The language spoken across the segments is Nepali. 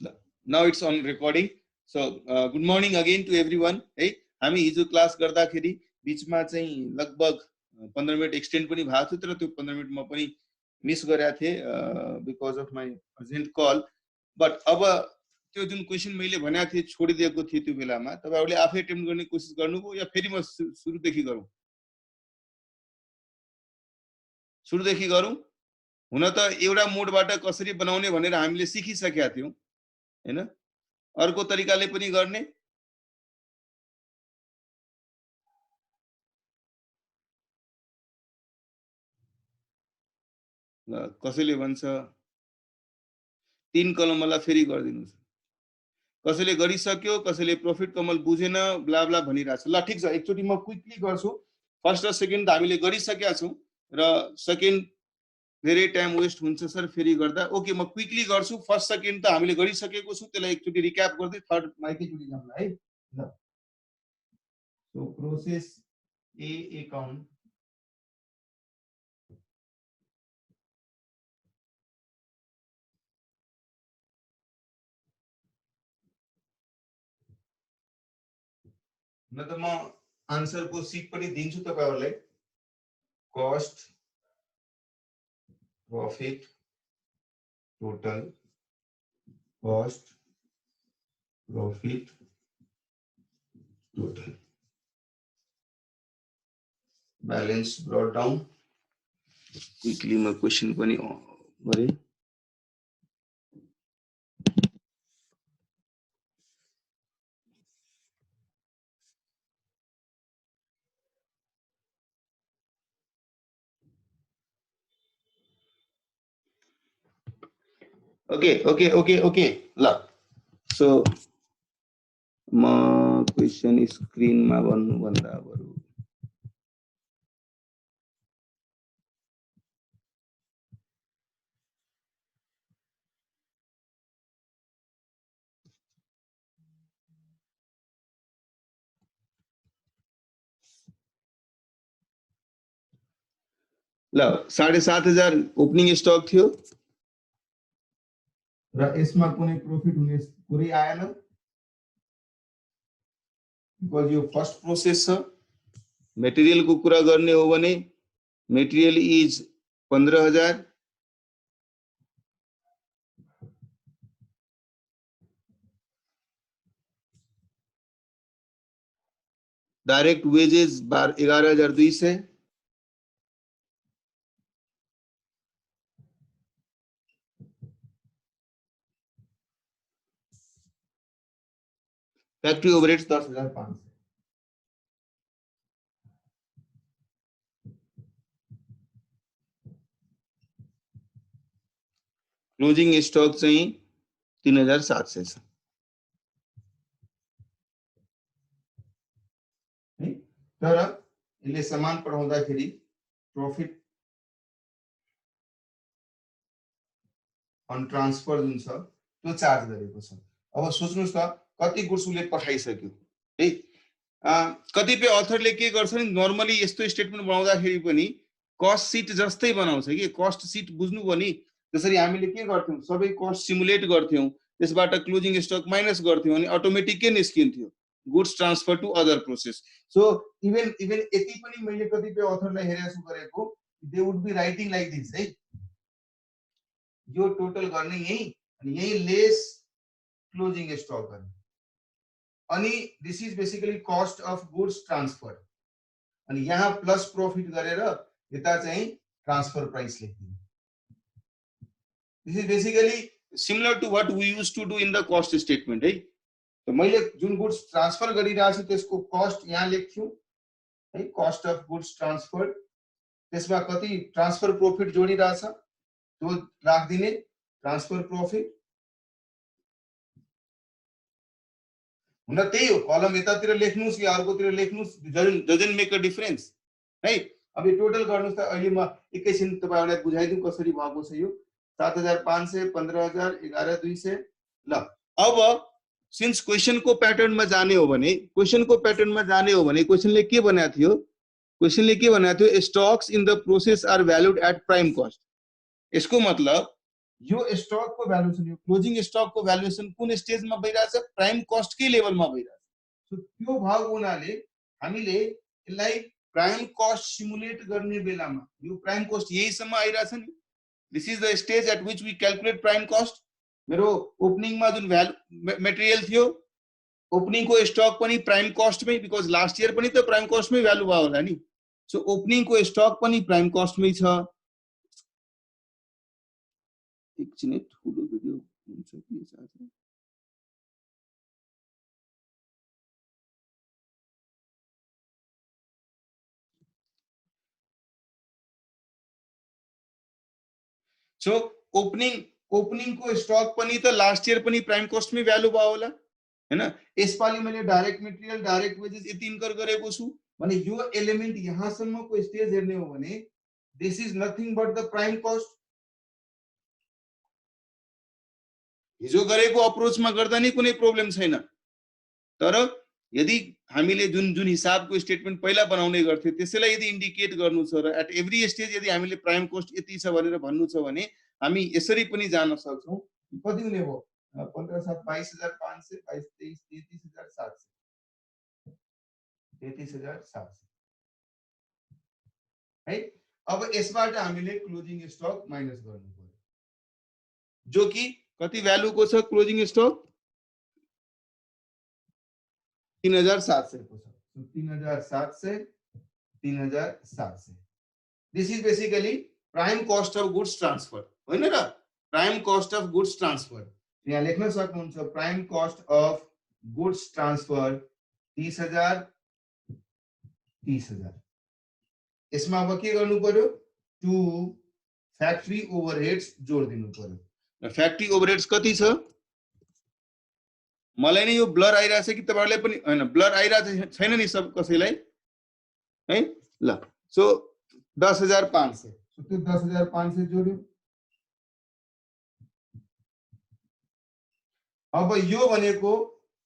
Now it's on recording. So good morning again to everyone. है हामी हिजो क्लास गर्दाखेरि बीचमा चाहिँ लगभग 15 मिनेट एक्सटेन्ड पनि भएको थियो, तर त्यो 15 मिनेट म पनि मिस गरेको थिएँ because of my urgent call. But अब त्यो जुन क्वेसन मैले भनेको थिएँ छोडिदिएको थिएँ त्यो बेलामा तपाईहरुले आफै अटेम्प्ट गर्ने कोसिस गर्नुभयो या फेरि म सुरुदेखि गरौँ? सुरुदेखि गरौँ? हुन त एउटा मोडबाट कसरी बनाउने भनेर हामीले सिकिसकेका थियौं हैन. अर्को तरिकाले पनि गर्ने. कसैले भन्छ 3 कलमलाई फेरि गर्दिनुस्. कसैले गरिसक्यो, कसैले प्रॉफिट कमल बुझेन, ब्ला ब्ला भनिराछ. ल ठीक छ, एकचोटी म क्विकली गर्छु. फर्स्ट र सेकेन्ड त हामीले गरिसकेका छौं र सेकेन्ड धेरै टाइम वेस्ट हुन्छ सर फेरि गर्दा. ओके, म क्विकली गर्छु. फर्स्ट सेकेन्ड त हामीले गरिसकेको छु, त्यसलाई एकचोटी रिक्याप गर्दै थर्ड माइकैचोटी जाउँला है. ल सो प्रोसेस ए अकाउन्ट न त म आन्सर को सीट पनि दिन्छु तपाईहरुलाई. Cost, profit, total, cost, profit, total, balance brought down. Quickly म क्वेशन पनि गरे. ओके ल. सो म क्वेशन स्क्रीन मा भन्नु भन्दा बरु ल 7,500 ओपनिङ स्टक थियो र यसमा कुनै प्रॉफिट हुने कुरै आएन बिकज यो फर्स्ट प्रोसेस छ. मटेरियल को कुरा गर्ने हो भने material is 15,000. Direct wages 11,200. Factory overheads 10,500. Closing stock चाहिँ 3,700 छ है. तर यसले सामान पढाउँदाखेरि प्रॉफिट अन ट्रान्सफर जुन छ त्यो चार्ज गरेको छ. अब सोच्नुस् त कति गुड्स उले पठाइसक्यो है. कतिपय अथरले के गर्छ नि नर्मली यस्तो स्टेटमेन्ट बनाउँदाखेरि पनि कस्ट सिट जस्तै बनाउँछ कि. कस्ट सिट बुझ्नु पनि जसरी हामीले के गर्थ्यौं सबै कस्ट सिमुलेट गर्थ्यौं, त्यसबाट क्लोजिङ स्टक माइनस गर्थ्यौं अनि अटोमेटिक के निस्किन्थ्यो goods transfer to other process. So even यति पनि मैले कतिपय अथरलाई हेरेछु गरेको they would be writing like this है. यो टोटल गर्ने यही अनि यही लेस क्लोजिङ स्टक गर्ने अनि this is basically cost of goods transfer अनि यहाँ प्लस प्रॉफिट गरेर यता चाहिँ ट्रान्सफर प्राइस लेख्दिनु. This is basically similar to what we used to do in the cost statement है. त मैले जुन गुड्स ट्रान्सफर गरिरहेको छु त्यसको कस्ट यहाँ लेख्छु है. कस्ट अफ गुड्स ट्रान्सफर, त्यसमा कति ट्रान्सफर प्रॉफिट जोडिरहेछ त्यो राख्दिने ट्रान्सफर प्रॉफिट. हुन त्यही हो, कलम यतातिर लेख्नुस् या अर्कोतिर लेख्नुस् डजन्ट मेक अ डिफरेन्स है. अब यो टोटल गर्नुस् त अहिले म एकैछिन तपाईहरुलाई बुझाइदिउँ कसरी भएको छ यो. 7,500, 15,000, 11,200. ल अब सिन्स क्वेशन को प्याटर्नमा जाने हो भने क्वेशनले के भनेको थियो? क्वेशनले के भनेको थियो? Stocks in the process are valued at prime cost. यसको मतलब यो स्टक को भ्यालुएसन, यो क्लोजिङ स्टक को भ्यालुएसन कुन स्टेजमा भइरहेछ? प्राइम कस्ट कै लेभलमा भइरहेछ। सो त्यो भएको हुनाले हामीले यसलाई प्राइम कस्ट सिमुलेट गर्ने बेलामा यो प्राइम कस्ट यहीसम्म आइरहेछ नि। This is the stage at which we calculate prime cost. मेरो ओपनिङमा जुन भ्यालु मेटेरियल थियो, ओपनिङ को स्टक पनि प्राइम कस्टमै, बिकज लास्ट इयर पनि त प्राइम कस्टमै भ्यालु भयो होला नि। सो ओपनिङ को स्टक पनि प्राइम कस्टमै छ। एकछिन ठुलो भिडियो हुन्छ के छ। सो ओपनिङ को स्टक पनि त लास्ट इयर पनि प्राइम कस्टमै भ्यालु भयो होला हैन। यसपालि मैले डाइरेक्ट मेटेरियल डाइरेक्ट वेजेस यति इन्कर गरेको छु भने यो एलिमेन्ट यहाँसम्मको स्टेज हेर्ने हो भने this is nothing but the prime cost. हिजो गरेको अप्रोचमा गर्दा नि कुनै प्रब्लम छैन, तर यदि हामीले जुन जुन हिसाबको स्टेटमेन्ट पहिला बनाउने गर्थ्यो त्यसैलाई यदि इन्डिकेट गर्नु छ र एट एभ्री स्टेज यदि हामीले प्राइम कस्ट यति छ भनेर भन्नु छ भने हामी यसरी पनि जान सक्छौं। कति हुने भयो? 15 7 22,500 22 23 33,700 33,700 है। अब यसबाट हामीले क्लोजिङ स्टक माइनस गर्नु पर्यो, जो कि कति भ्यालु को छ? क्लोजिङ स्टक 3,700 को छ। 3,700 3,700 this is basically prime cost of goods transfer होइन र? Prime cost of goods transfer यहाँ लेख्न सक्नुहुन्छ। Prime cost of goods transfer 30,000 30,000। यसमा अब के गर्नु पर्यो? टु फ्याक्ट्री ओभरहेड्स जोड दिनु पर्यो। र फ्याक्ट्री ओभरहेड्स कति छ? मलाई नै यो ब्लर आइरहेछ कि तपाईहरुलाई पनि हैन? ब्लर आइरहेछ छैन नि सब कसैलाई है? ल सो 10,500 सो त्यो 10,500 जोड्यो। अब यो भनेको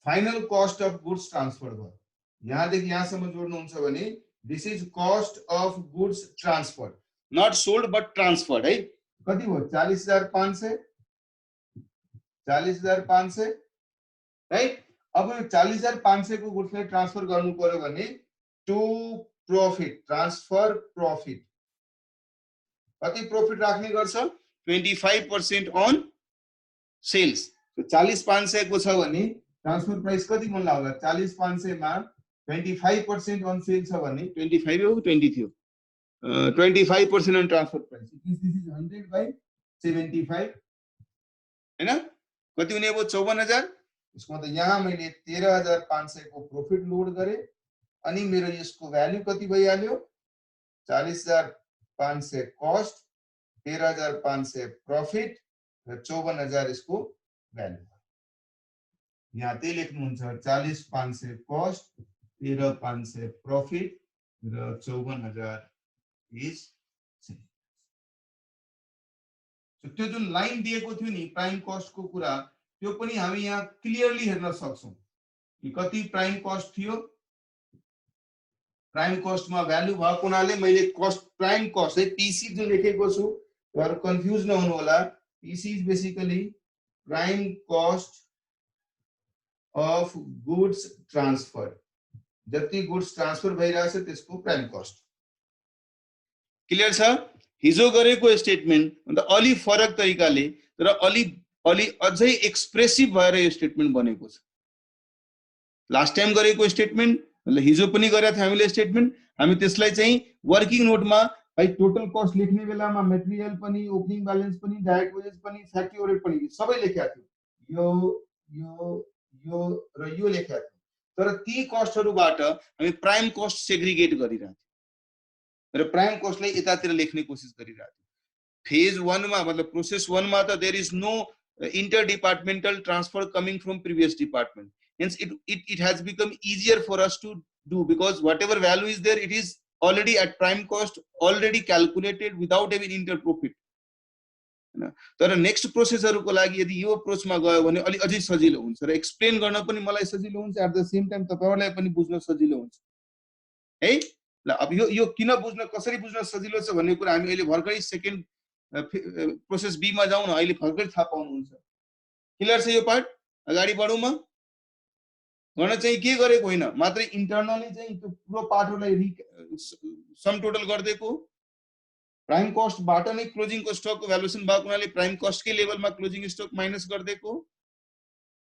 final cost of goods transfer भयो। यहाँदेखि यहाँसम्म जोड्नुहुन्छ भने this is cost of goods transfer, not sold but transferred है। कति भयो? 40,500 40,500 है। अब 40,500 को गुड्सलाई ट्रान्सफर गर्नु पर्यो भने टु प्रॉफिट ट्रान्सफर प्रॉफिट कति प्रॉफिट राख्ने गर्छ? 25% अन सेल्स। तो 40,500 को छ भने ट्रान्सफर प्राइस कति बन्ला होला? 40,500 मा 25% अन सेल छ भने 25 हो 20 थियो। 25% on transfer price this is 100 by 75 हैन? कति हुने भयो? 54,000। यसको मतलब यहाँ मैले 13,500 को प्रॉफिट लोड गरे अनि मेरो यसको भ्यालु कति भइहाल्यो? 40,500 कस्ट, 13,500 प्रॉफिट र 54,000 यसको भ्यालु। यहाँ त्यही लेख्नुहुन्छ 40,500 कस्ट, 13,500 प्रॉफिट र 54,000 इज सेल। त्यो जुन लाइन दिएको थियो नि प्राइम कस्ट को कुरा, त्यो पनि हामी यहाँ क्लियरली हेर्न सक्छौं कि कति प्राइम कस्ट थियो। प्राइम कस्ट मा भ्यालु भएको हुनाले मैले कस्ट प्राइम कस्ट है पीसी जुन लेखेको छु तर कन्फ्युज नहुनु होला। PC is basically prime cost of goods transfer. जति गुड्स ट्रान्सफर भइरहेछ त्यसको प्राइम कस्ट। क्लियर छ? हिजो गरेको स्टेटमेन्ट भन्दा अलि फरक तरिकाले तर अलि अझै एक्सप्रेसिभ भएर यो स्टेटमेन्ट बनेको छ। लास्ट टाइम गरेको स्टेटमेन्ट हिजो पनि गरेका थियौं हामीले स्टेटमेन्ट, हामी त्यसलाई चाहिँ वर्किङ नोटमा भाइ टोटल कस्ट लेख्ने बेलामा मेटेरियल पनि, ओपनिङ ब्यालेन्स पनि, डाइरेक्ट वेजेस पनि, फ्याक्ट्री ओभरहेड पनि सबै लेखेका थियौं। यो र यो लेखेका थियौं। तर ती कस्टहरुबाट हामी प्राइम कस्ट सेग्रिगेट गरिरहेका थियौं र प्राइम कस्टलाई यतातिर लेख्ने कोसिस गरिरहेका थियौं। फेज 1 मा मतलब प्रोसेस 1 मा त there is no interdepartmental transfer coming from previous department, hence it has become easier for us to do because whatever value is there it is already at prime cost, already calculated without even inter profit हैन। तर नेक्स्ट प्रोसेसहरुको लागि यदि यो अप्रोचमा गयो भने अलि अझै सजिलो हुन्छ र एक्सप्लेन गर्न पनि मलाई सजिलो हुन्छ, एट द सेम टाइम तपाईहरुलाई पनि बुझ्न सजिलो हुन्छ है। ल अब यो किन बुझ्न कसरी बुझ्न सजिलो छ भन्ने कुरा हामी अहिले भर्खरै सेकेन्ड प्रोसेस बी मा जाउँ न, अहिले भर्खरै थाहा पाउनुहुन्छ। क्लियर छ यो पार्ट? अगाडि बढौँ म। गर्न चाहिँ के गरेको होइन, मात्रै इन्टरनली चाहिँ त्यो पुरो पार्टहरूलाई सम टोटल गरिदिएको। प्राइम कस्टबाट नै क्लोजिङको स्टकको भ्यालुएसन भएको हुनाले प्राइम कस्टकै लेभलमा क्लोजिङ स्टक माइनस गरिदिएको,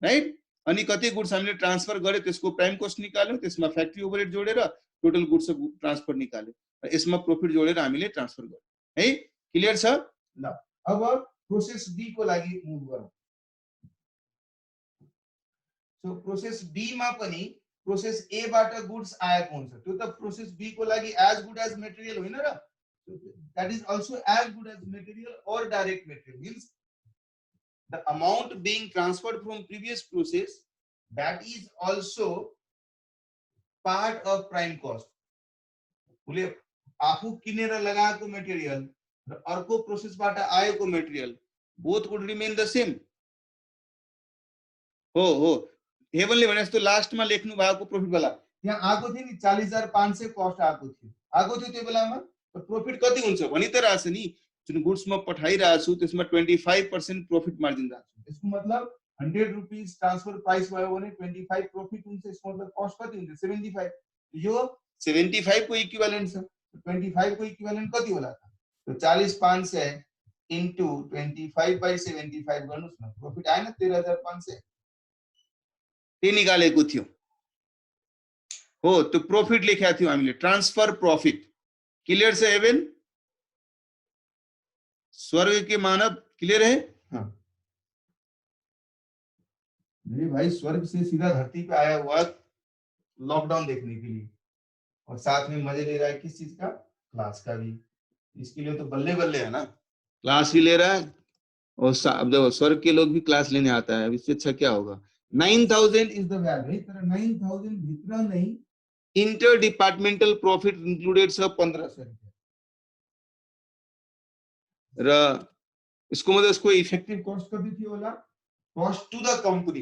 राइट? अनि कति गुड्स हामीले ट्रान्सफर गर्यो त्यसको प्राइम कस्ट निकाल्यो, त्यसमा फ्याक्ट्री ओभरहेड जोडेर टोटल गुड्स ट्रान्सफर निकाल्यो, यसमा प्रॉफिट जोडेर हामीले ट्रान्सफर गर्यो है। क्लियर छ? ल अब प्रोसेस बी को लागि मुभ गरौँ। सो प्रोसेस बी मा पनि प्रोसेस ए बाट गुड्स आएको हुन्छ, त्यो त प्रोसेस बी को लागि एज गुड एज मटेरियल होइन र? That is also as good as material or direct material, means the amount being transferred from previous process, that is also part of prime cost. उसले आफू किनेर लगाएको मटेरियल र अर्को प्रोसेसबाट आएको material both would remain the same. हो हेभनले भने जस्तो लास्टमा लेख्नु भएको प्रॉफिट वाला त्यहाँ आएको थियो नि 40,500 कस्ट आएको थियो त्यो बेलामा, प्रॉफिट कति हुन्छ भनि त रहेछ नि, जुन गुड्स म पठाइरहेको छु त्यसमा 25% प्रॉफिट मार्जिन राख्छु, यसको मतलब 100 रुपीस ट्रान्सफर प्राइस भयो भने 25 प्रॉफिट हुन्छ, यसको मतलब कस्ट कति हुन्छ 75। यो 75 को इक्विभ्यालेन्ट छ, 25 को इक्विभ्यालेन्ट कति होला त? तो 40,500 इन्टु 25/75 गर्नुस् न, प्रॉफिट आएन 13,500, त्यही निकालेको थियो हो। त्यो प्रॉफिट लेखेको थियो हामीले, ट्रान्सफर प्रॉफिट। क्लियर से एवेन? स्वर्ग के मानव क्लियर है? हाँ। मेरे भाई स्वर्ग से सीधा धरती पे आया हुआ लॉकडाउन देखने के लिए, और साथ में मजे ले रहा है किस चीज का? क्लास का भी। इसके लिए तो बल्ले बल्ले है ना, क्लास भी ले रहा है और स्वर्ग के लोग भी क्लास लेने आता है, इससे अच्छा क्या होगा? 9,000 इज द वैल्यू, तर 9,000 भित्र नहीं इंटर डिपार्टमेंटल प्रॉफिट इंक्लूडेड छ 1,500 रुपया र इसको मतलब इसको इफेक्टिव कॉस्ट कति थियो होला? Cost to the company,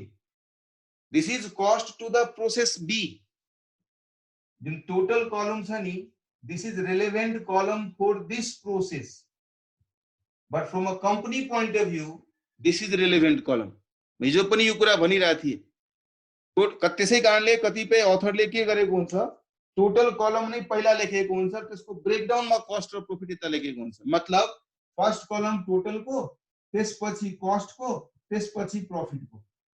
this is cost to the process B. जुन टोटल कॉलम छ नि, this is relevant column for this process, but from a company point of view this is relevant column. हिजो पनि यो कुरा भनिरहेको थिए, त्यसै कारणले कतिपय अथरले के गरेको हुन्छ, टोटल कलम नै पहिला लेखेको हुन्छ, त्यसको ब्रेकडाउनमा कस्ट र प्रॉफिट यता लेखेको हुन्छ। मतलब फर्स्ट कलम टोटल को, त्यसपछि कस्ट को, त्यसपछि प्रॉफिट को।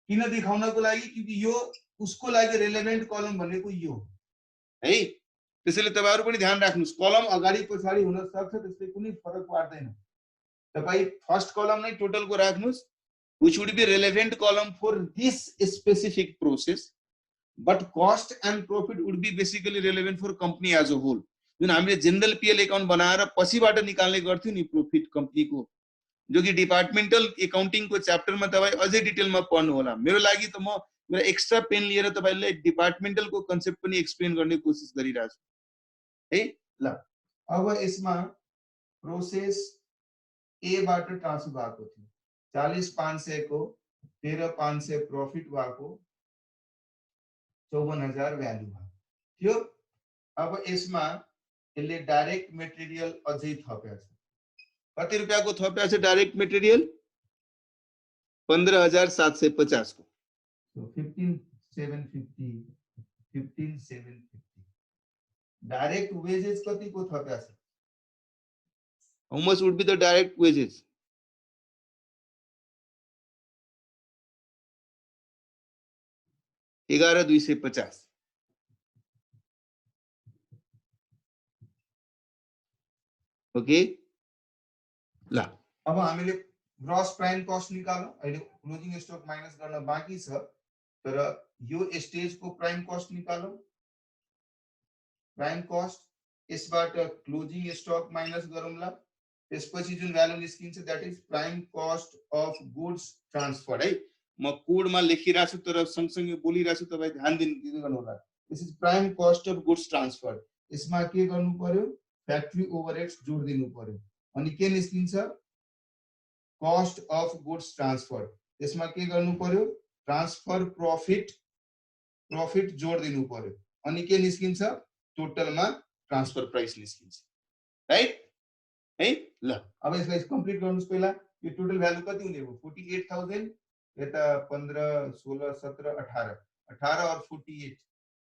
किन देखाउनको लागि? क्योंकि यो उसको लागि रिलेभेन्ट कलम भनेको यो है। त्यसैले तपाईहरु पनि ध्यान राख्नुस्, कलम अगाडि पछाडी हुन सक्छ, त्यसले कुनै फरक पार्दैन। तपाई फर्स्ट कलम नै टोटल को राख्नुस्, which would be relevant column for this specific process, but cost and profit would be basically relevant for company as a whole. जुन हामीले जनरल पीएल अकाउन्ट बनाएर पछिबाट निकाल्ने गर्थ्यौ नि प्रॉफिट कंपनी को, जो कि डिपार्टमेन्टल अकाउन्टिङ को च्याप्टरमा तपाई अझै डिटेलमा पढ्नु होला। मेरो लागि त म मेरो एक्स्ट्रा पेन लिएर तपाईलाई डिपार्टमेन्टल को कन्सेप्ट पनि एक्सप्लेन गर्ने कोसिस गरिरहेछु है। ल अब यसमा प्रोसेस ए बाट ट्रान्सफर भएको थियो 40,500 को 13,500 प्रॉफिट भएको 54,000 भ्यालु थियो। अब यसमा यसले डाइरेक्ट मटेरियल अझै थपेको छ। कति रुपैयाँको थपेको छ डाइरेक्ट मटेरियल? 15,750 को। So 15,750 15,750। डाइरेक्ट वेजेस कति को थपेको छ? How much would be the direct wages? 11,250। Okay ल अब हामीले ग्रॉस प्राइम कस्ट निकालौं। अहिले क्लोजिङ स्टक माइनस गर्न बाँकी छ, तर यो स्टेज को प्राइम कस्ट निकालौं। प्राइम कस्ट यसबाट क्लोजिङ स्टक माइनस गरौँला, त्यसपछि जुन भ्यालु निस्किन्छ that is prime cost of goods transferred है। म कोडमा लेखिरा छु तर सँगसँगै बोलिरा छु, तपाई ध्यान दिनु होला। This is prime cost of goods transferred. यसमा के गर्नु पर्यो? फ्याक्ट्री ओभरहेड्स जोड दिनु पर्यो, अनि के निस्किन्छ? Cost of goods transferred. त्यसमा के गर्नु पर्यो? ट्रान्सफर प्रॉफिट जोड दिनु पर्यो, अनि के निस्किन्छ? टोटलमा ट्रान्सफर प्राइस निस्किन्छ, राइट है ल अब यसलाई कम्प्लिट गर्नुस् पहिला यो टोटल भ्यालु कति हुने हो 48000 यता 15 16 17 18 18 और 48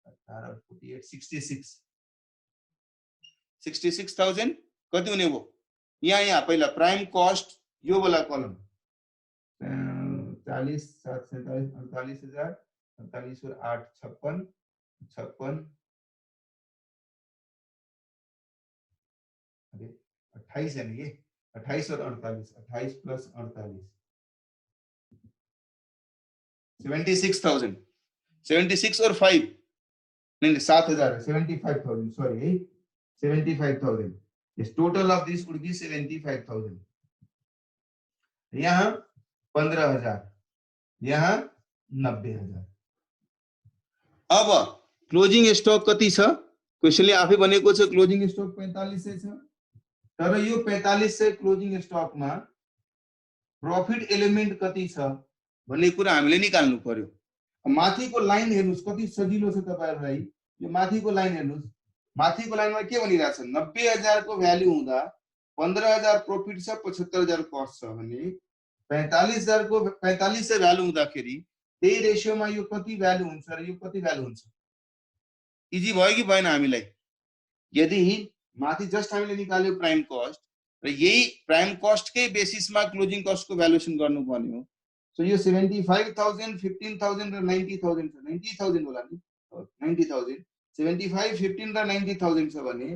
18 और 48 66000 कति हुने हो यहाँ पहिला प्राइम कॉस्ट यो वाला कलम 40 7 47 48000 48 और 8 56 56 अरे 28 है ना ये 28 और 48 28 प्लस 48 76,000 76 और 5 नहीं 7,000 75,000 sorry 75,000 yes total of this would be 75,000 यहाँ 15,000 यहाँ 90,000 अब क्लोजिङ स्टक कति छ क्वेशनले आफै भनेको छ क्लोजिङ स्टक 4500 छ तर यो 4500 क्लोजिङ स्टकमा प्रॉफिट एलिमेन्ट कति छ भन्ने कुरा हामीले निकाल्नु पर्यो माथिको लाइन हेर्नुस् कति सजिलो छ तपाईहरुलाई यो माथिको लाइन हेर्नुस् माथिको लाइनमा के भनिरा छ 90,000 को भ्यालु हुँदा 15,000 प्रॉफिट छ 75,000 कस्ट छ भने 45,000 को 4500 भ्यालु हुँदाखेरि त्यही रेशियोमा यो कति भ्यालु हुन्छ र यो कति भ्यालु हुन्छ इजी भयो कि भएन हामीलाई यदि माथि जस्ट हामीले निकाल्यो प्राइम कस्ट र यही प्राइम कस्ट कै बेसिसमा क्लोजिङ कस्ट को भ्यालुएसन गर्नु पर्ने हो सो यो 75,000 15,000 र 90,000 छ 90,000 होला नि 90,000 75 15 र 90,000 छ भने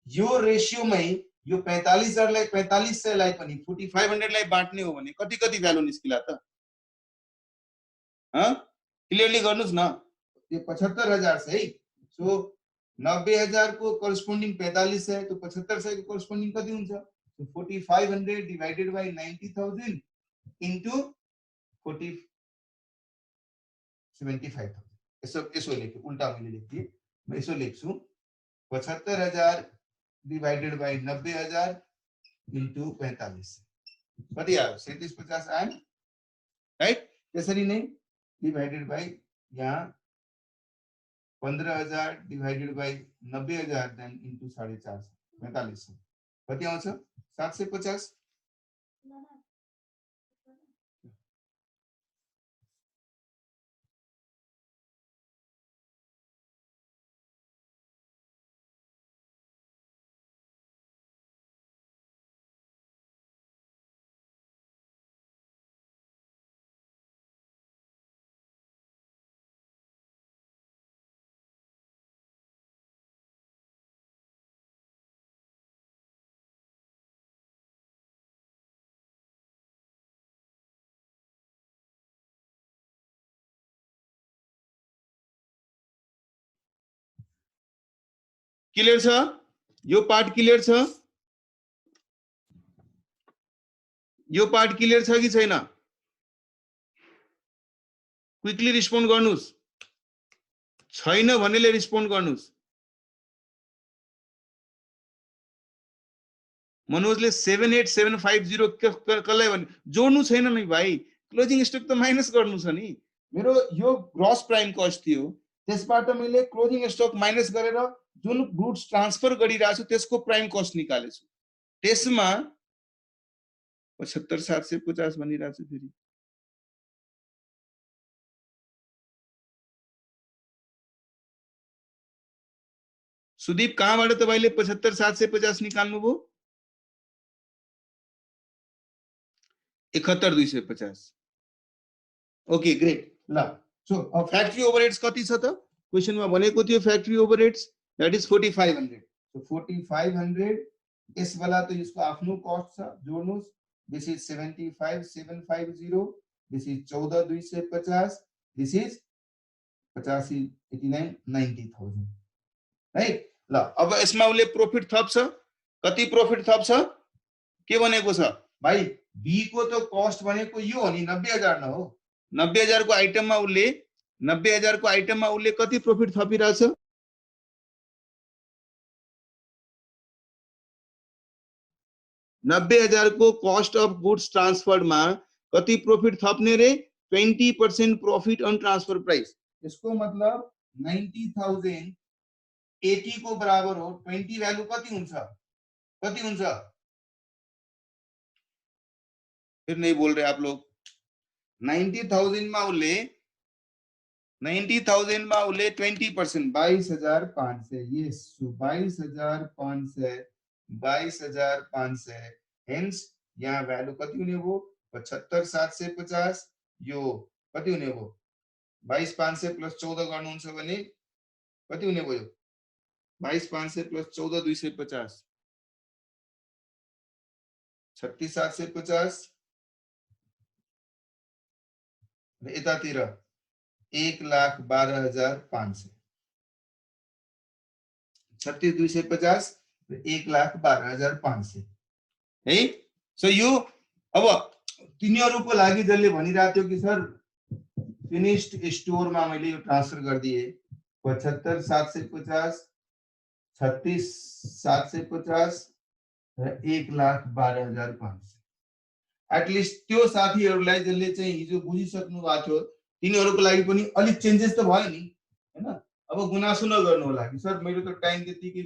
यो रेशियोमै यो 45,000 लाई 4500 लाई पनि 4500 लाई बाट्ने हो भने कति कति भ्यालु निस्किला त ह क्लियरली गर्नुस् न यो 75,000 छ है सो 90,000 को करस्पोंडिंग 45 है तो 7500 को करस्पोंडिंग कति हुन्छ तो 4500 डिवाइडेड बाय 90,000 इन्टु 75,000 यसो लेख्छु उल्टा मैले लेख्दिए म यसो लेख्छु 75,000 डिवाइडेड बाय 90,000 इन्टु 45 कति आयो 3750 आयो राइट त्यसरी नै डिवाइडेड बाय यहाँ 15,000 डिवाइडेड बाय 90,000 देन इन्टु 4.5 45 कति आउँछ 750 क्लियर छ यो पार्ट क्लियर छ यो पार्ट क्लियर छ कि छैन क्विकली रिस्पोन्ड गर्नुस् छैन भन्नेले रिस्पोन्ड गर्नुस् मनोजले 78750 कसलाई भने जोड्नु छैन नि भाइ क्लोजिङ स्टक त माइनस गर्नु छ नि मेरो यो ग्रॉस प्राइम कस्ट थियो त्यसबाट मैले क्लोजिङ स्टक माइनस गरेर जुन गुड्स ट्रान्सफर गरिरहेछु त्यसको प्राइम कस्ट निकालेछु त्यसमा 75,750 भनिरहेछु फेरि सुदीप कहाँबाट तपाईले 75,750 निकाल्नु भो 71,250 ओके ग्रेट ल सो फ्याक्ट्री ओभरहेड्स कति छ त क्वेशनमा भनेको थियो factory overheads that is 4500 so 4500 यस वाला त यसको आफ्नो कस्ट छ जोड्नुस् this is 75,750 this is 14,250 this is 85 89 90,000 right ल अब यसमा उले प्रॉफिट थप्छ कति प्रॉफिट थप्छ के भनेको छ भाइ बी को तो कस्ट भनेको यो हो नि 90,000 न हो 90,000 को आइटममा उले 90,000 को आइटममा उले कति प्रॉफिट थपिरहेछ 90,000 को कॉस्ट ऑफ गुड्स ट्रांसफर्ड मा कति प्रॉफिट थप्ने रे 20% प्रॉफिट ऑन ट्रांसफर प्राइस इसको मतलब 90,000 80 को बराबर हो 20 वैल्यू कति हुन्छ फिर नहीं बोल रहे आप लोग। 90,000 में उसले 90,000 में उसले 20%, 22,500, ये 22,500, 22,500। हेन्स यहाँ भ्यालु कति हुने भयो? 75,750। यो कति हुने भयो? 22,500 प्लस 14 गर्नुहुन्छ भने कति हुने भयो? 22,500 प्लस 14, 250, 36,750 र यतातिर 1,12,500, 36,250 र 1,12,500 है। सो यो अब तिनीहरुको लागि जसले भनिरहेको थियो कि सर फिनिश्ड स्टोरमा मैले यो ट्रान्सफर गरिदिए 75,750, 36,750 र 1,12,500। एटलिस्ट त्यो साथीहरुलाई जसले चाहिँ हिजो बुझिसक्नु भएको थियो तिनीहरुको लागि पनि अलिक चेन्जेस त भयो नि हैन। अब गुनासो नगर्नु होला कि सर मेरो त टाइम त्यतिकै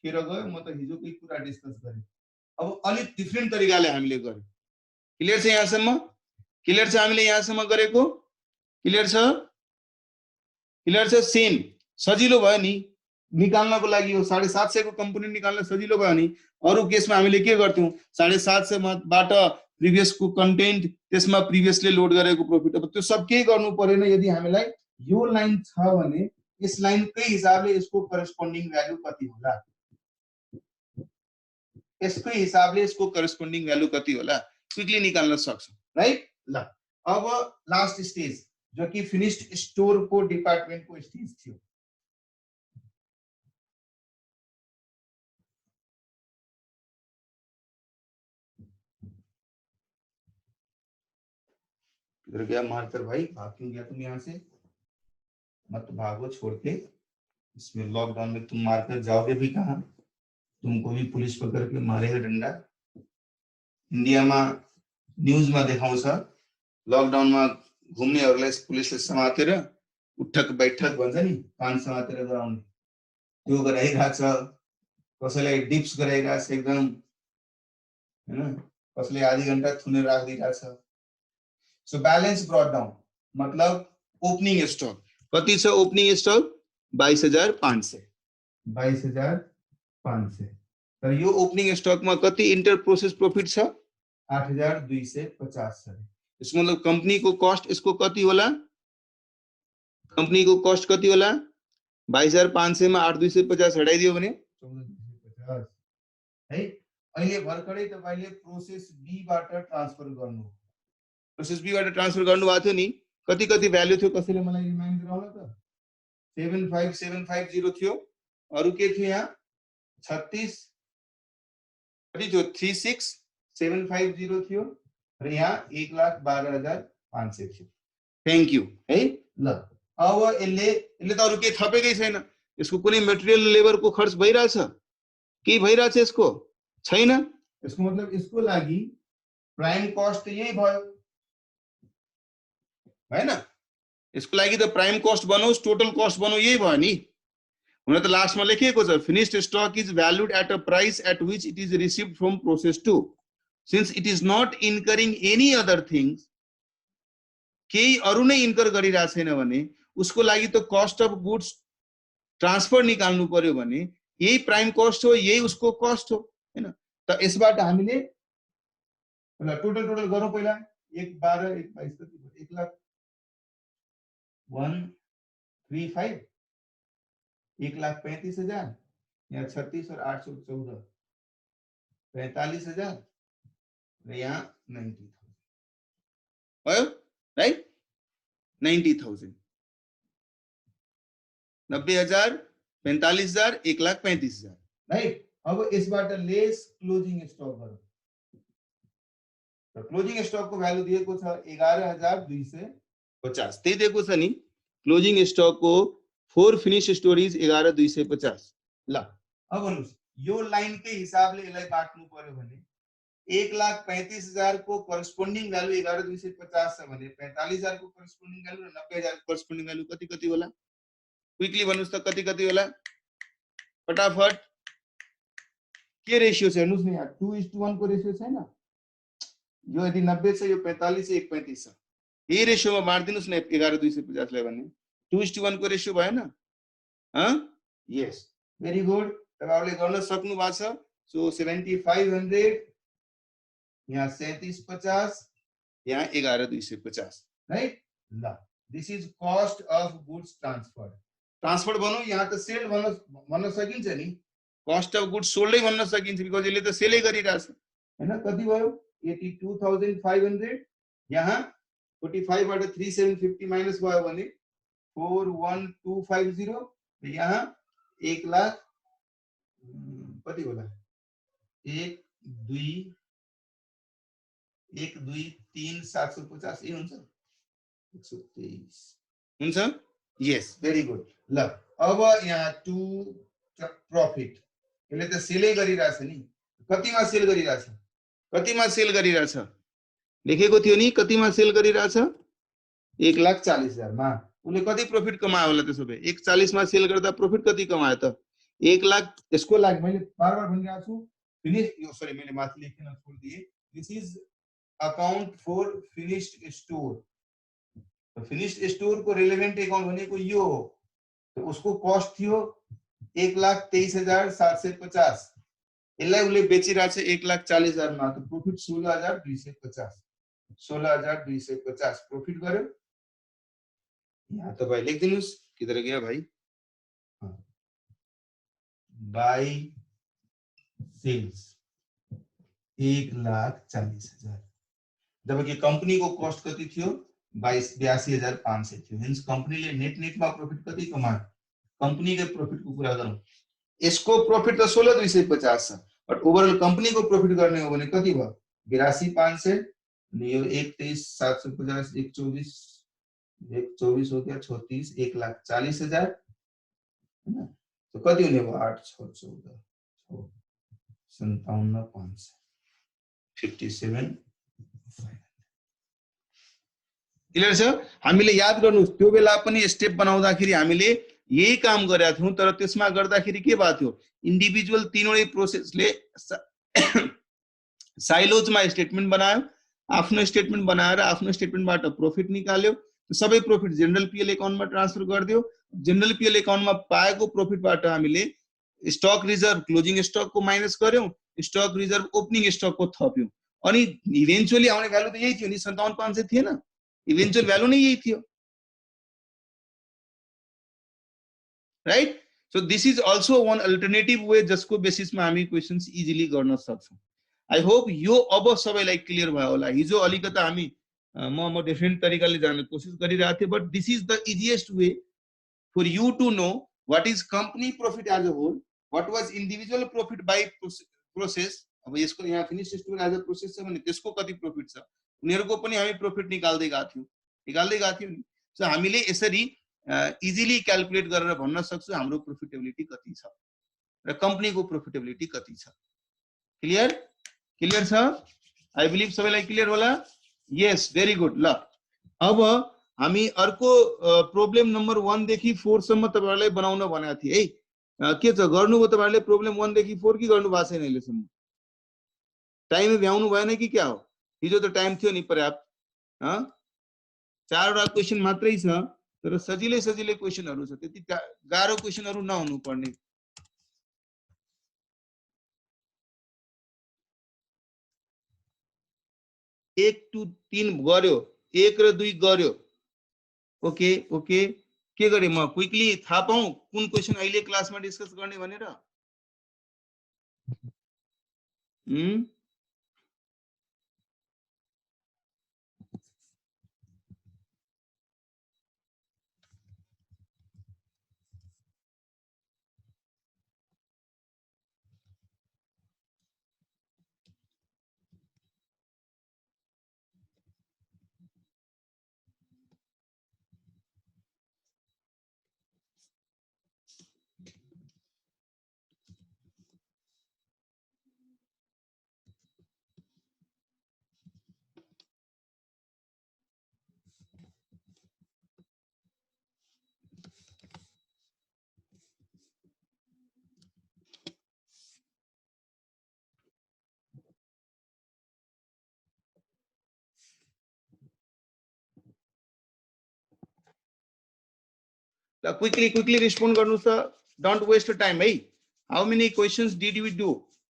खेर गयो, म त हिजोकै कुरा डिस्कस गरे। अब अलिक डिफरेन्ट तरिकाले हामीले गर्यौं। क्लियर छ यहाँसम्म? क्लियर छ हामीले यहाँसम्म गरेको? क्लियर छ? क्लियर छ? सेम सजिलो भयो नि निकाल्नको लागि। यो 750 को कम्पोनेन्ट निकाल्न सजिलो भयो नि। अरु केसमा हामीले के गर्थ्यौं? 750 बाट प्रिभियस को कन्टेन्ट त्यसमा प्रिभियसले लोड गरेको प्रॉफिट। अब त्यो सब के गर्नु परेन। यदि हामीलाई यो लाइन छ भने यस लाइनकै हिसाबले यसको करेस्पोन्डिङ भ्यालु कति होला, यसकै हिसाबले यसको करेस्पोन्डिङ भ्यालु कति होला क्विकली निकाल्न सक्छौं, राइट? ल अब लास्ट स्टेज जो कि फिनिश्ड स्टोर को डिपार्टमेन्ट को स्टेज थियो। इधर गया मार्कर भाई, भाग क्यों गया तुम यहाँ से? मत भागो छोड़ के। इसमें लॉकडाउन में तुम मारकर जाओगे भी कहाँ? तुमको भी पुलिस पकड़ के मारेगा डंडा। इंडिया में न्यूज में देखाउँछ लकडाउन में घुम्नेहरूलाई पुलिसले समातेर उठक बैठक भन्छ नि, कान समातेर गराउने त्यो गराइरहेछ। कसैलाई डिप्स गराइरहेछ एकदम हैन, कसैले आधी घण्टा थुनेर राखिदिरहेछ। सो बैलेंस ब्रॉट डाउन मतलब ओपनिंग स्टॉक कति छ? Opening stock 22,500, 22,500। तर यो ओपनिंग स्टॉक में कति इंटर प्रोसेस प्रॉफिट छ? 8,250 छ। इसको मतलब कंपनी को कॉस्ट इसको कति होला? कंपनी को कॉस्ट कति होला? 22,500 में 8,250 हटाइदियो भने 14,250 है। अहिले भर्खरै तपाईले प्रोसेस बी बाट ट्रान्सफर गर्नु, प्रोसेस बी बाट ट्रान्सफर गर्नु भएको थियो नि। कति कति भ्यालु थियो? कसैले मलाई रिमाइन्ड गराउला त? 75750 थियो। अरु के थियो यहाँ? 36 कति थियो? 36,750 थियो र यहाँ 1,12,500 थियो। थ्यांक यू है। ल अब यसले त अरु के थपेकै छैन। यसको कुनै मटेरियल लेबर को खर्च भइराछ? के भइराछ यसको? छैन। यसको मतलब यसको लागि प्राइम कॉस्ट यही भयो हैन? यसको लागि त प्राइम कॉस्ट बनाउस, टोटल कॉस्ट बनाउ, यही भयो नि। हुन त लास्टमा लेखिएको छ finished stock is valued at a price at which it is received from process 2 since it is not incurring any other things. केही अरु नै इन्कर गरिरा छैन भने उसको लागि त कॉस्ट अफ गुड्स ट्रान्सफर निकाल्नु पर्यो भने यही प्राइम कॉस्ट हो, यही उसको कॉस्ट हो हैन। त यसबाट हामीले ल टोटल गरौँ पहिला। 1 12 1 22 कति? 1,135 1,35,000 यहाँ 36 और 814 45,000 र यहाँ 90,000 भयो, राइट? 90,000 90,000 45,000 1,35,000, राइट? अब यसबाट लेस क्लोजिङ स्टक गरौँ। त क्लोजिङ स्टक को भ्यालु दिएको छ 11,250। त्यही दिएको छ नि क्लोजिङ स्टक को 4 फिनिश स्टोरीज 11,250। ल अब भन्नुस् यो लाइन के हिसाबले यसलाई बाट्नु पर्यो भने 1,35,000 को करस्पोन्डिङ भ्यालु 11,250 छ भने 45,000 को करस्पोन्डिङ भ्यालु र 90,000 को करस्पोन्डिङ भ्यालु कति कति होला? क्विकली भन्नुस् त कति कति होला? फटाफट। के रेशियो छ हेर्नुस् न यहाँ 2:1 को रेशियो छैन? यो यदि 90 छ, यो 45 छ, 1.35 छ, यही रेशियोमा बाँडिदिनुस् न 11,250 लाई भने 2:1 को रेशियो भएन? यस, भेरी गुड, तपाईहरुले गर्न सक्नु भएको छ। सो 7500, यहाँ 3750, यहाँ 11,250, राइट? ल, this is cost of goods transfer. Transfer भनौँ, यहाँ त सेल भन्न सकिन्छ नि, कस्ट अफ गुड्स सोल्डै भन्न सकिन्छ, बिकज यसले त सेलै गरिरहेछ हैन। कति भयो? 82,500, यहाँ 45 बाट 3750 माइनस भयो भने 41250, यहाँ 1 लाख कति होला? 1 2 1 2 3 750 यही हुन्छ, 123 हुन्छ। यस, भेरी गुड। ल, अब यहाँ टु प्रॉफिट, यसले त सेलै गरिरहेछ नि। कतिमा सेल गरिरहेछ? कतिमा सेल गरिरहेछ? लेखेको थियो नि, कतिमा सेल गरिरहेछ? 1,40,000 मा। उसले कति प्रॉफिट कमायो होला त्यसो भए? 1,40 मा सेल गर्दा प्रॉफिट कति कमायो त? 1 लाख। यसको लागि मैले बार-बार भनिरहेको छु, फिनिश, यो सरी मैले माथि लेख्न छोड्दिए। This is account for finished store. तो फिनिश्ड स्टोर को रिलेवेंट अकाउंट भनेको यो हो। तो उसको कॉस्ट थियो 1,23,750, यसलाई उसले बेचिरहेछ 1,40,000 मा, तो प्रॉफिट 16,250, 16,250 प्रॉफिट गर्यो। यहाँ तो भाई लिख दिनुस्, किधर गया भाई? बाई सेल्स 1,40,000, जबकि कंपनी को कॉस्ट कति थियो? 82,500 थियो। हेन्स कंपनीले नेट मा प्रॉफिट कति कमायो? कंपनी के प्रॉफिट को कुरा गरौँ, यसको प्रॉफिट त 16,250 छ, बट ओभरअल कंपनी को प्रॉफिट गर्ने हो भने कति भयो? 82,500, अनि यो 1,23,750, 1,24 हो गया, 36, 1,40,000 हैन। तो कति हुने भयो? 8 6 14 57,500, 57,500। क्लियर छ? हामीले याद गर्नुस्, त्यो बेला पनि स्टेप बनाउँदाखेरि हामीले यही काम गरेका थियौं, तर त्यसमा गर्दाखेरि के भएको थियो? इन्डिभिजुअल तीनवटै प्रोसेसले साइलोजमा स्टेटमेन्ट बनायो, आफ्नो स्टेटमेन्ट बनाएर आफ्नो स्टेटमेन्टबाट प्रॉफिट निकाल्यो, सबै प्रॉफिट जनरल पीएल अकाउन्टमा ट्रान्सफर गरिदियो। जनरल पीएल अकाउन्टमा पाएको प्रॉफिटबाट हामीले स्टक रिजर्भ क्लोजिङ स्टक को माइनस गर्यौं, स्टक रिजर्भ ओपनिङ स्टक को थप्यौं, अनि इभेन्चुअली आउने भ्यालु त यही थियो नि, 57,500 थिएन? इभेन्चुअल भ्यालु नै यही थियो, right? So this is also one alternative way जसको बेसिसमा हामी क्वेशन्स इजिली गर्न सक्छौं। आई होप यो अब सबैलाई क्लियर भयो होला। हिजो अलिकता हामी म डिफरेन्ट तरिकाले जाने कोसिस गरिरहेको थिएँ, but this is the easiest way for you to know what is company profit as a whole, what was individual profit by process. अब यसको यहाँ finish store as a process छ भने त्यसको कति प्रॉफिट छ, उनीहरुको पनि हामी प्रॉफिट निकाल्दै गएको थियौं नि। सो हामीले यसरी इजिली क्याल्कुलेट गरेर भन्न सक्छौं हाम्रो प्रॉफिटेबिलिटी कति छ र कम्पनीको प्रॉफिटेबिलिटी कति छ। क्लियर? क्लियर छ? आई बिलिभ सबैलाई क्लियर होला? यस, भेरी गुड। ल, अब हामी अर्को प्रब्लम नम्बर 1 देखि 4 सम्म तपाईहरुलाई बनाउन भनेको थिए है। के छ, गर्नुभयो तपाईहरुले प्रब्लम 1 देखि 4 कि गर्नु भएको छैन अहिलेसम्म? टाइम भ्याउनु भएन कि क्या हो? हिजो त टाइम थियो नि पर्याप्त। 4 वटा क्वेशन मात्रै छ, तर सजिलै क्वेशनहरु छ, त्यति गाह्रो क्वेशनहरु नहुनु पर्ने। 1 2 3 गर्यो, 1 र 2 गर्यो। ओके ओके, के गरे म क्विकली थाहा पाऊँ कुन क्वेशन अहिले क्लासमा डिस्कस गर्ने भनेर? ल क्विकली रिस्पोन्ड गर्नुस् त, डोन्ट वेस्ट टाइम है। How many questions did we do?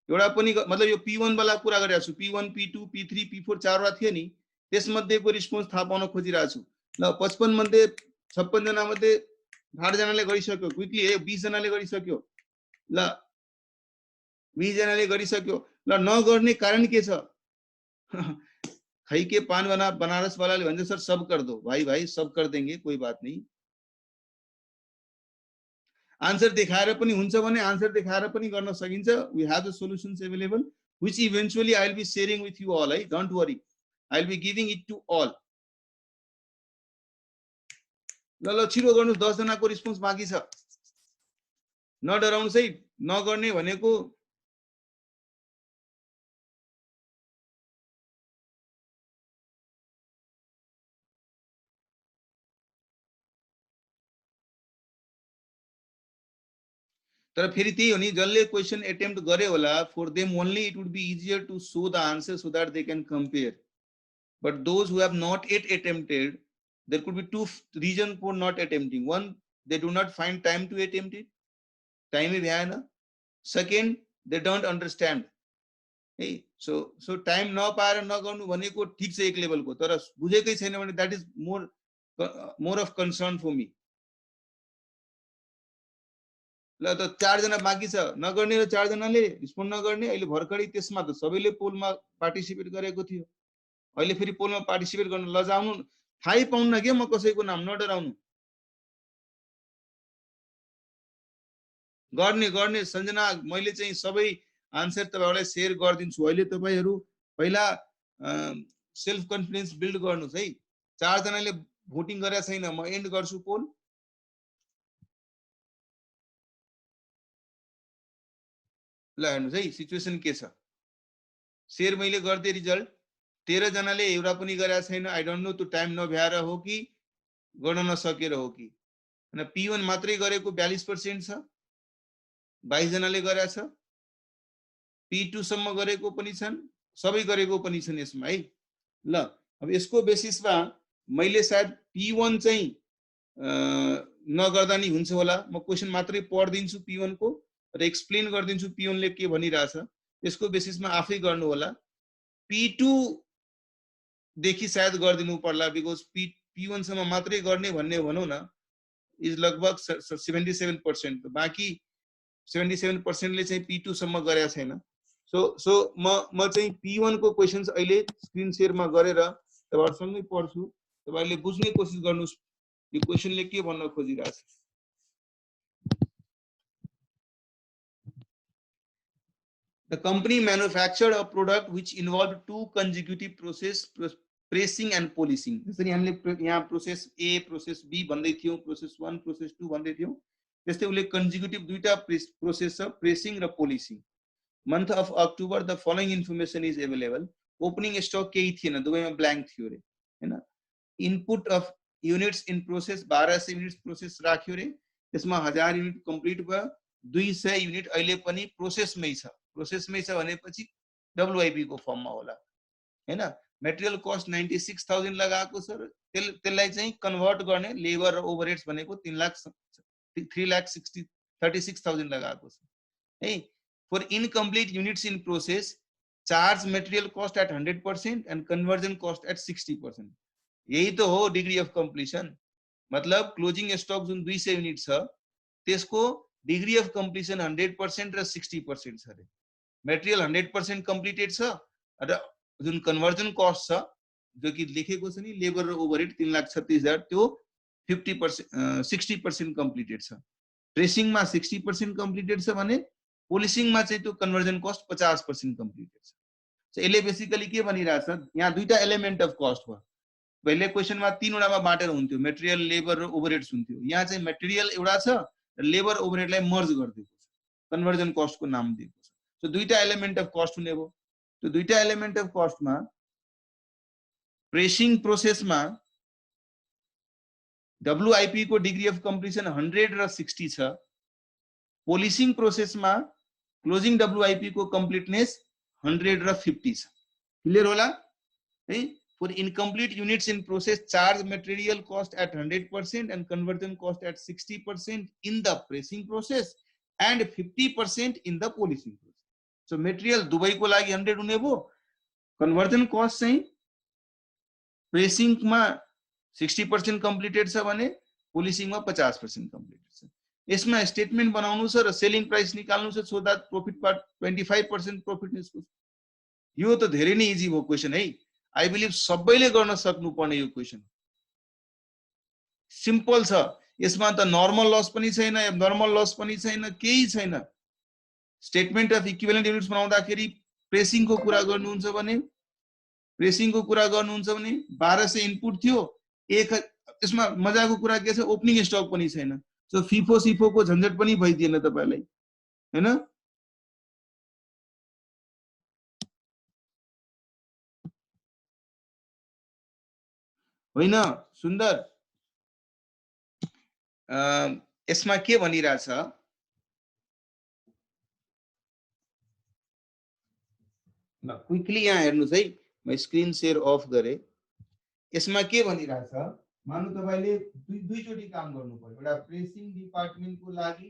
एउटा पनि मतलब यो P1 वाला कुरा गरिरहेको छु, P1 P2 P3 P4 चारवटा थियो नि, त्यसमध्येको रिस्पोन्स थाहा पाउन खोजिरहेको छु। ल 55 मध्ये 56 जना मध्ये 8 जनाले गरिसक्यो, क्विकली 20 जनाले गरिसक्यो। ल 20 जनाले गरिसक्यो। ल नगर्ने कारण के छ? खै के पान बनारस वालाले भन्छ सर सब कर दो। भाई सब कर देंगे, कोई बात नहीं। आन्सर देखाएर पनि हुन्छ भने आन्सर देखाएर पनि गर्न सकिन्छ। We have the solutions available which eventually I will be sharing with you all है, don't worry, I will be giving it to all. ल छिटो गर्नुस्, 10 जनाको रिस्पोन्स बाँकी छ। नडराउनुस् है, नगर्ने भनेको तर फेरि त्यही हो नि, जसले क्वेशन एटेम्प्ट गरे होला, for them only it would be easier to show the answer so that they can compare. But those who have not yet attempted, there could be two reasons for not attempting. One, they do not find time to attempt it, time भ्याएन। Second, they don't understand है। so time नपाएर नगर्नु भनेको ठीक छ एक लेभलको, तर बुझेकै छैन भने that is more of concern for me। ल त 4 जना बाँकी छ, नगर्ने र 4 जनाले रिस्पोन्ड नगर्ने। अहिले भर्खरै त्यसमा त सबैले पोलमा पार्टिसिपेट गरेको थियो, अहिले फेरि पोलमा पार्टिसिपेट गर्न लजाउनु, थाहै पाउन्न के म कसैको नाम, नडराउनु। गर्ने सञ्जना, मैले चाहिँ सबै आन्सर तपाईहरुलाई शेयर गरिदिन्छु। अहिले तपाईहरु पहिला सेल्फ कन्फिडेन्स बिल्ड गर्नुस् है। 4 जनाले भोटिङ गरेका छैन, म एन्ड गर्छु पोल। ल हेर्नुस् है सिचुएसन के छ। शेयर मैले गर्दै रिजल्ट 13 जनाले एउटा पनि गरेका छैन। आई डोन्ट नो त्यो टाइम नभ्याएर हो कि गर्न नसकेर हो कि। अनि P1 मात्रै गरेको 42% छ, 22 जनाले गरेका छ। P2 सम्म गरेको पनि छन्, सबै गरेको पनि छन् यसमा है। ल अब यसको बेसिसमा मैले सायद P1 चाहिँ नगर्दा नि हुन्छ होला। म क्वेशन मात्रै पढ्दिन्छु P1 को र एक्सप्लेन गरिदिन्छु P1 ले के भनिरहेछ। यसको बेसिसमा आफै गर्नु होला। P2 देखि सायद गर्दिनु पर्ला, बिकज P1 सम्म मात्रै गर्ने भन्ने भनौं न इज लगभग 77%। बाँकी 77% ले चाहिँ P2 सम्म गरेका छैन। सो म चाहिँ P1 को क्वेशन्स अहिले स्क्रिन शेयरमा गरेर तपाईहरुसँगै पढ्छु। तपाईहरुले बुझ्ने कोसिस गर्नुस् यो क्वेशनले के भन्न खोजिरहेछ। The company manufactured a product which involved two consecutive process, pressing and polishing. जसरी हामीले यहाँ प्रोसेस A, प्रोसेस B भन्दै थियौ, प्रोसेस 1, प्रोसेस 2 भन्दै थियौ, त्यस्तै उले कन्जिक्युटिभ दुईटा प्रोसेस छ, प्रेसिङ र पोलिशिङ। Month of October the following information is available. Opening stock केही थिएन, दुवैमा ब्ल्याङ्क थियो रे हैन। Input of units in process 1200 units process राख्यो रे, त्यसमा 1000 युनिट कम्प्लिट भयो, 200 युनिट अहिले पनि प्रोसेसमै छ। प्रोसेसमै छ भनेपछि WIP को फर्ममा होला हैन। मटेरियल कस्ट 96,000 लगाएको छ र त्यसलाई चाहिँ कन्भर्ट गर्ने लेबर र ओभरहेड्स भनेको 3,36,000 लगाएको छ है। For incomplete units in process charge material cost at 100% and conversion cost at 60%। यही तो हो डिग्री अफ कम्प्लिसन। मतलब क्लोजिङ स्टक जुन 200 युनिट छ त्यसको डिग्री अफ कम्प्लिसन 100% र 60% छ रे। मटेरियल 100% कम्प्लिटेड छ र जुन कन्भर्जन कस्ट छ जो कि लेखेको छ नि लेबर र ओभरहेड 3,36,000 त्यो 60% कम्प्लिटेड छ। प्रेसिङमा 60% कम्प्लिटेड छ भने पोलिशिङमा चाहिँ त्यो कन्भर्जन कस्ट 50% कम्प्लिटेड छ। सो यसले बेसिकली के भनिरहेछ, यहाँ दुईटा एलिमेन्ट अफ कस्ट भयो। पहिले क्वेशनमा 3 वटामा बाटेर हुन्थ्यो, मटेरियल, लेबर र ओभरहेड्स हुन्थ्यो। यहाँ चाहिँ मटेरियल एउटा छ र लेबर ओभरहेडलाई मर्ज गरिदिएको छ, कन्भर्जन कस्टको नाम दिएको छ। सो दुईटा एलिमेन्ट अफ कस्ट हुने भयो। त्यो दुईटा एलिमेन्ट अफ कस्टमा प्रेसिङ प्रोसेसमा WIP को डिग्री अफ कम्प्लिसन 100 र 60 छ। पोलिशिङ प्रोसेसमा क्लोजिङ WIP को कम्प्लिटनेस 100 र 50 छ। क्लियर होला है। For incomplete units in process, charge material cost at 100% and conversion cost at 60% in the pressing process and 50% in the polishing process. So material Dubai को लागि 100 हुने भो, conversion cost चाहिँ pressing मा 60% completed छ भने polishing मा 50% completed छ. यसमा स्टेटमेन्ट बनाउनु छ र सेलिङ प्राइस निकाल्नु छ, so that profit part 25% profit निस्कुछ. यो त धेरै नै इजी भयो क्वेशन है. आई बिलिभ सबैले गर्न सक्नुपर्ने यो क्वेशन. सिम्पल छ. यसमा त नर्मल लस पनि छैन, नर्मल लस पनि छैन, केही छैन. स्टेटमेन्ट अफ इक्विभ्यालेन्ट युनिट्स बनाउँदाखेरि प्रेसिङको कुरा गर्नुहुन्छ भने 1200 इनपुट थियो, यसमा मजाको कुरा के छ, ओपनिङ स्टक पनि छैन. सो फिफो सिफोको झन्झट पनि भइदिएन तपाईलाई, हैन? होइन सुन्दर, यसमा के भनिरहेछ, ल क्विकली यहाँ हेर्नुस् है, म स्क्रिन शेयर अफ गरे. यसमा के भनिरहेछ, मान्नु तपाईले दुई चोटी काम गर्नु पर्यो. एउटा प्रेसिङ डिपार्टमेन्टको लागि,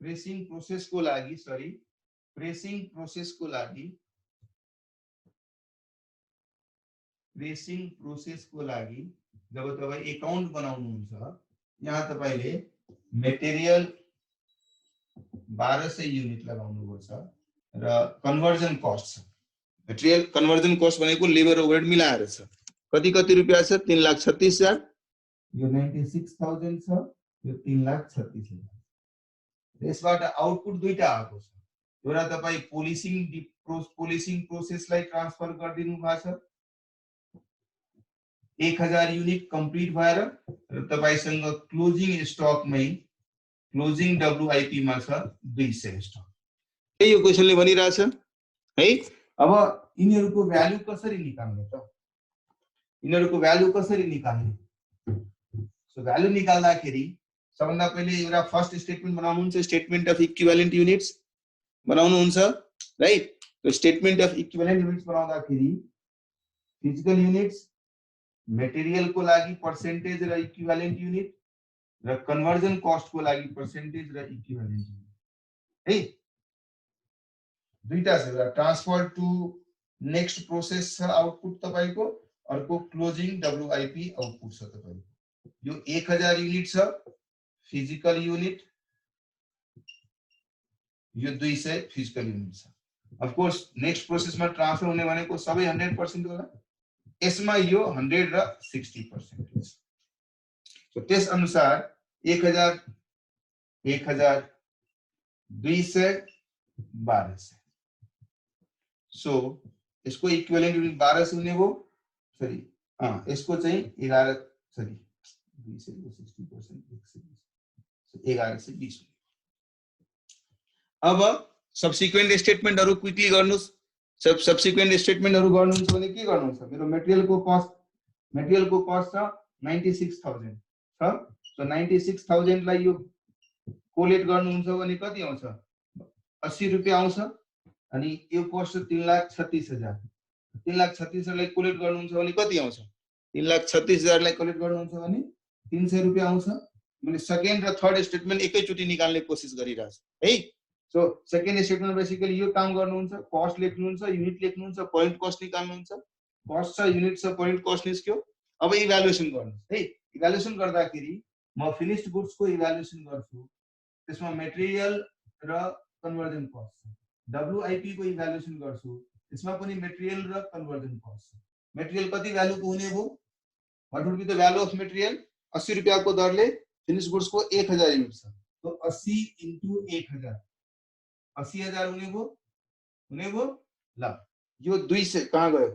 प्रेसिङ प्रोसेसको लागि, सरी प्रेसिङ प्रोसेसको लागि, प्रेसिङ प्रोसेसको लागि जब तपाई एकाउन्ट बनाउनुहुन्छ, यहाँ तपाईले मटेरियल 1200 युनिट लगाउनु पर्छ र कन्भर्जन कस्ट छ. मटेरियल कन्भर्जन कस्ट भनेको लेबर ओभरहेड मिलाएर छ. कति रुपैयाँ छ? 3,36,000. यो 96,000 छ, यो 3,36,000. यसबाट आउटपुट दुईटा आएको छ. एउटा तपाई पोलिशिङ प्रोसेसलाई ट्रान्सफर गरिदिनु भएको छ, 1000 युनिट कम्प्लिट भएर र तपाईसँग क्लोजिङ स्टकमै क्लोजिङ डब्ल्युआईपी मा छ 200 स्टक. त्यही यो क्वेशनले भनिरहेछ है. अब यिनीहरुको भ्यालु कसरी निकाल्ने त? यिनीहरुको भ्यालु कसरी निकाल्ने? सो भ्यालु निकाल्दाखेरि सबभन्दा पहिले एउटा फर्स्ट स्टेटमेन्ट बनाउनुहुन्छ, स्टेटमेन्ट अफ इक्विभ्यालेन्ट युनिट्स बनाउनुहुन्छ, राइट? तो स्टेटमेन्ट अफ इक्विभ्यालेन्ट युनिट्स बनाउँदाखेरि फिजिकल युनिट्स, मटेरियल को लागि पर्सेन्टेज र इक्विभ्यालेन्ट युनिट र कन्भर्जन कस्ट को लागि पर्सेन्टेज र इक्विभ्यालेन्ट युनिट है. दुईटा छ, एउटा ट्रान्सफर टु नेक्स्ट प्रोसेस छ आउटपुट तपाईको, अर्को क्लोजिङ डब्ल्युआईपी आउटपुट छ तपाईको. यो 1000 युनिट छ फिजिकल युनिट, यो 200 फिजिकल युनिट छ. अफ कोर्स नेक्स्ट प्रोसेसमा ट्रान्सफर हुने भनेको सबै 100% होला. यसमा यो 100 र 60% छ. सो त्यस अनुसार 1000 1000 200 1200. सो यसको इक्विभ्यालेन्ट युनिट 1200 हुने भो, सरी यसको चाहिँ 11, सरी 200 को 60% 1120. अब सब्सिक्वेन्ट स्टेटमेन्टहरु क्विकली गर्नुस्. सब्सिक्वेन्ट स्टेटमेन्टहरु गर्नुहुन्छ भने के गर्नुहुन्छ? मेरो मटेरियलको कस्ट छ 96,000 छ. सो 96,000 लाई यो कोलेट गर्नुहुन्छ भने कति आउँछ? 80 रुपैयाँ आउँछ. अनि यो कस्ट 3,36,000. 3,36,000 लाई कोलेट गर्नुहुन्छ भने कति आउँछ? 3,36,000 लाई कोलेट गर्नुहुन्छ भने 300 रुपैयाँ आउँछ. मैले सेकेन्ड र थर्ड स्टेटमेन्ट एकैचोटी निकाल्ने कोसिस गरिरहेको छु है. सो सेकेन्ड स्टेटमेन्ट बेसिकली यो काम गर्नुहुन्छ, कस्ट लेख्नुहुन्छ, युनिट लेख्नुहुन्छ, पोइन्ट कस्ट निकाल्नुहुन्छ. कस्ट छ, युनिट छ, पोइन्ट कस्ट निस्क्यो. अब इभ्यालुएसन गर्नुस् है. इभ्यालुएसन गर्दाखेरि म फिनिश्ड गुड्स को इभ्यालुएसन गर्छु, त्यसमा मटेरियल र कन्भर्जन कस्ट छ. डब्ल्युआईपी को इभ्यालुएसन गर्छु, त्यसमा पनि मटेरियल र कन्भर्जन कस्ट छ. मटेरियल कति भ्यालुको हुने भो? What would be the value of material? 80 रुपैयाँको दरले फिनिश्ड गुड्स को 1000 युनिट छ. तो 80 into 1000 80,000 हुने भो. ल यो 200 कहाँ गयो?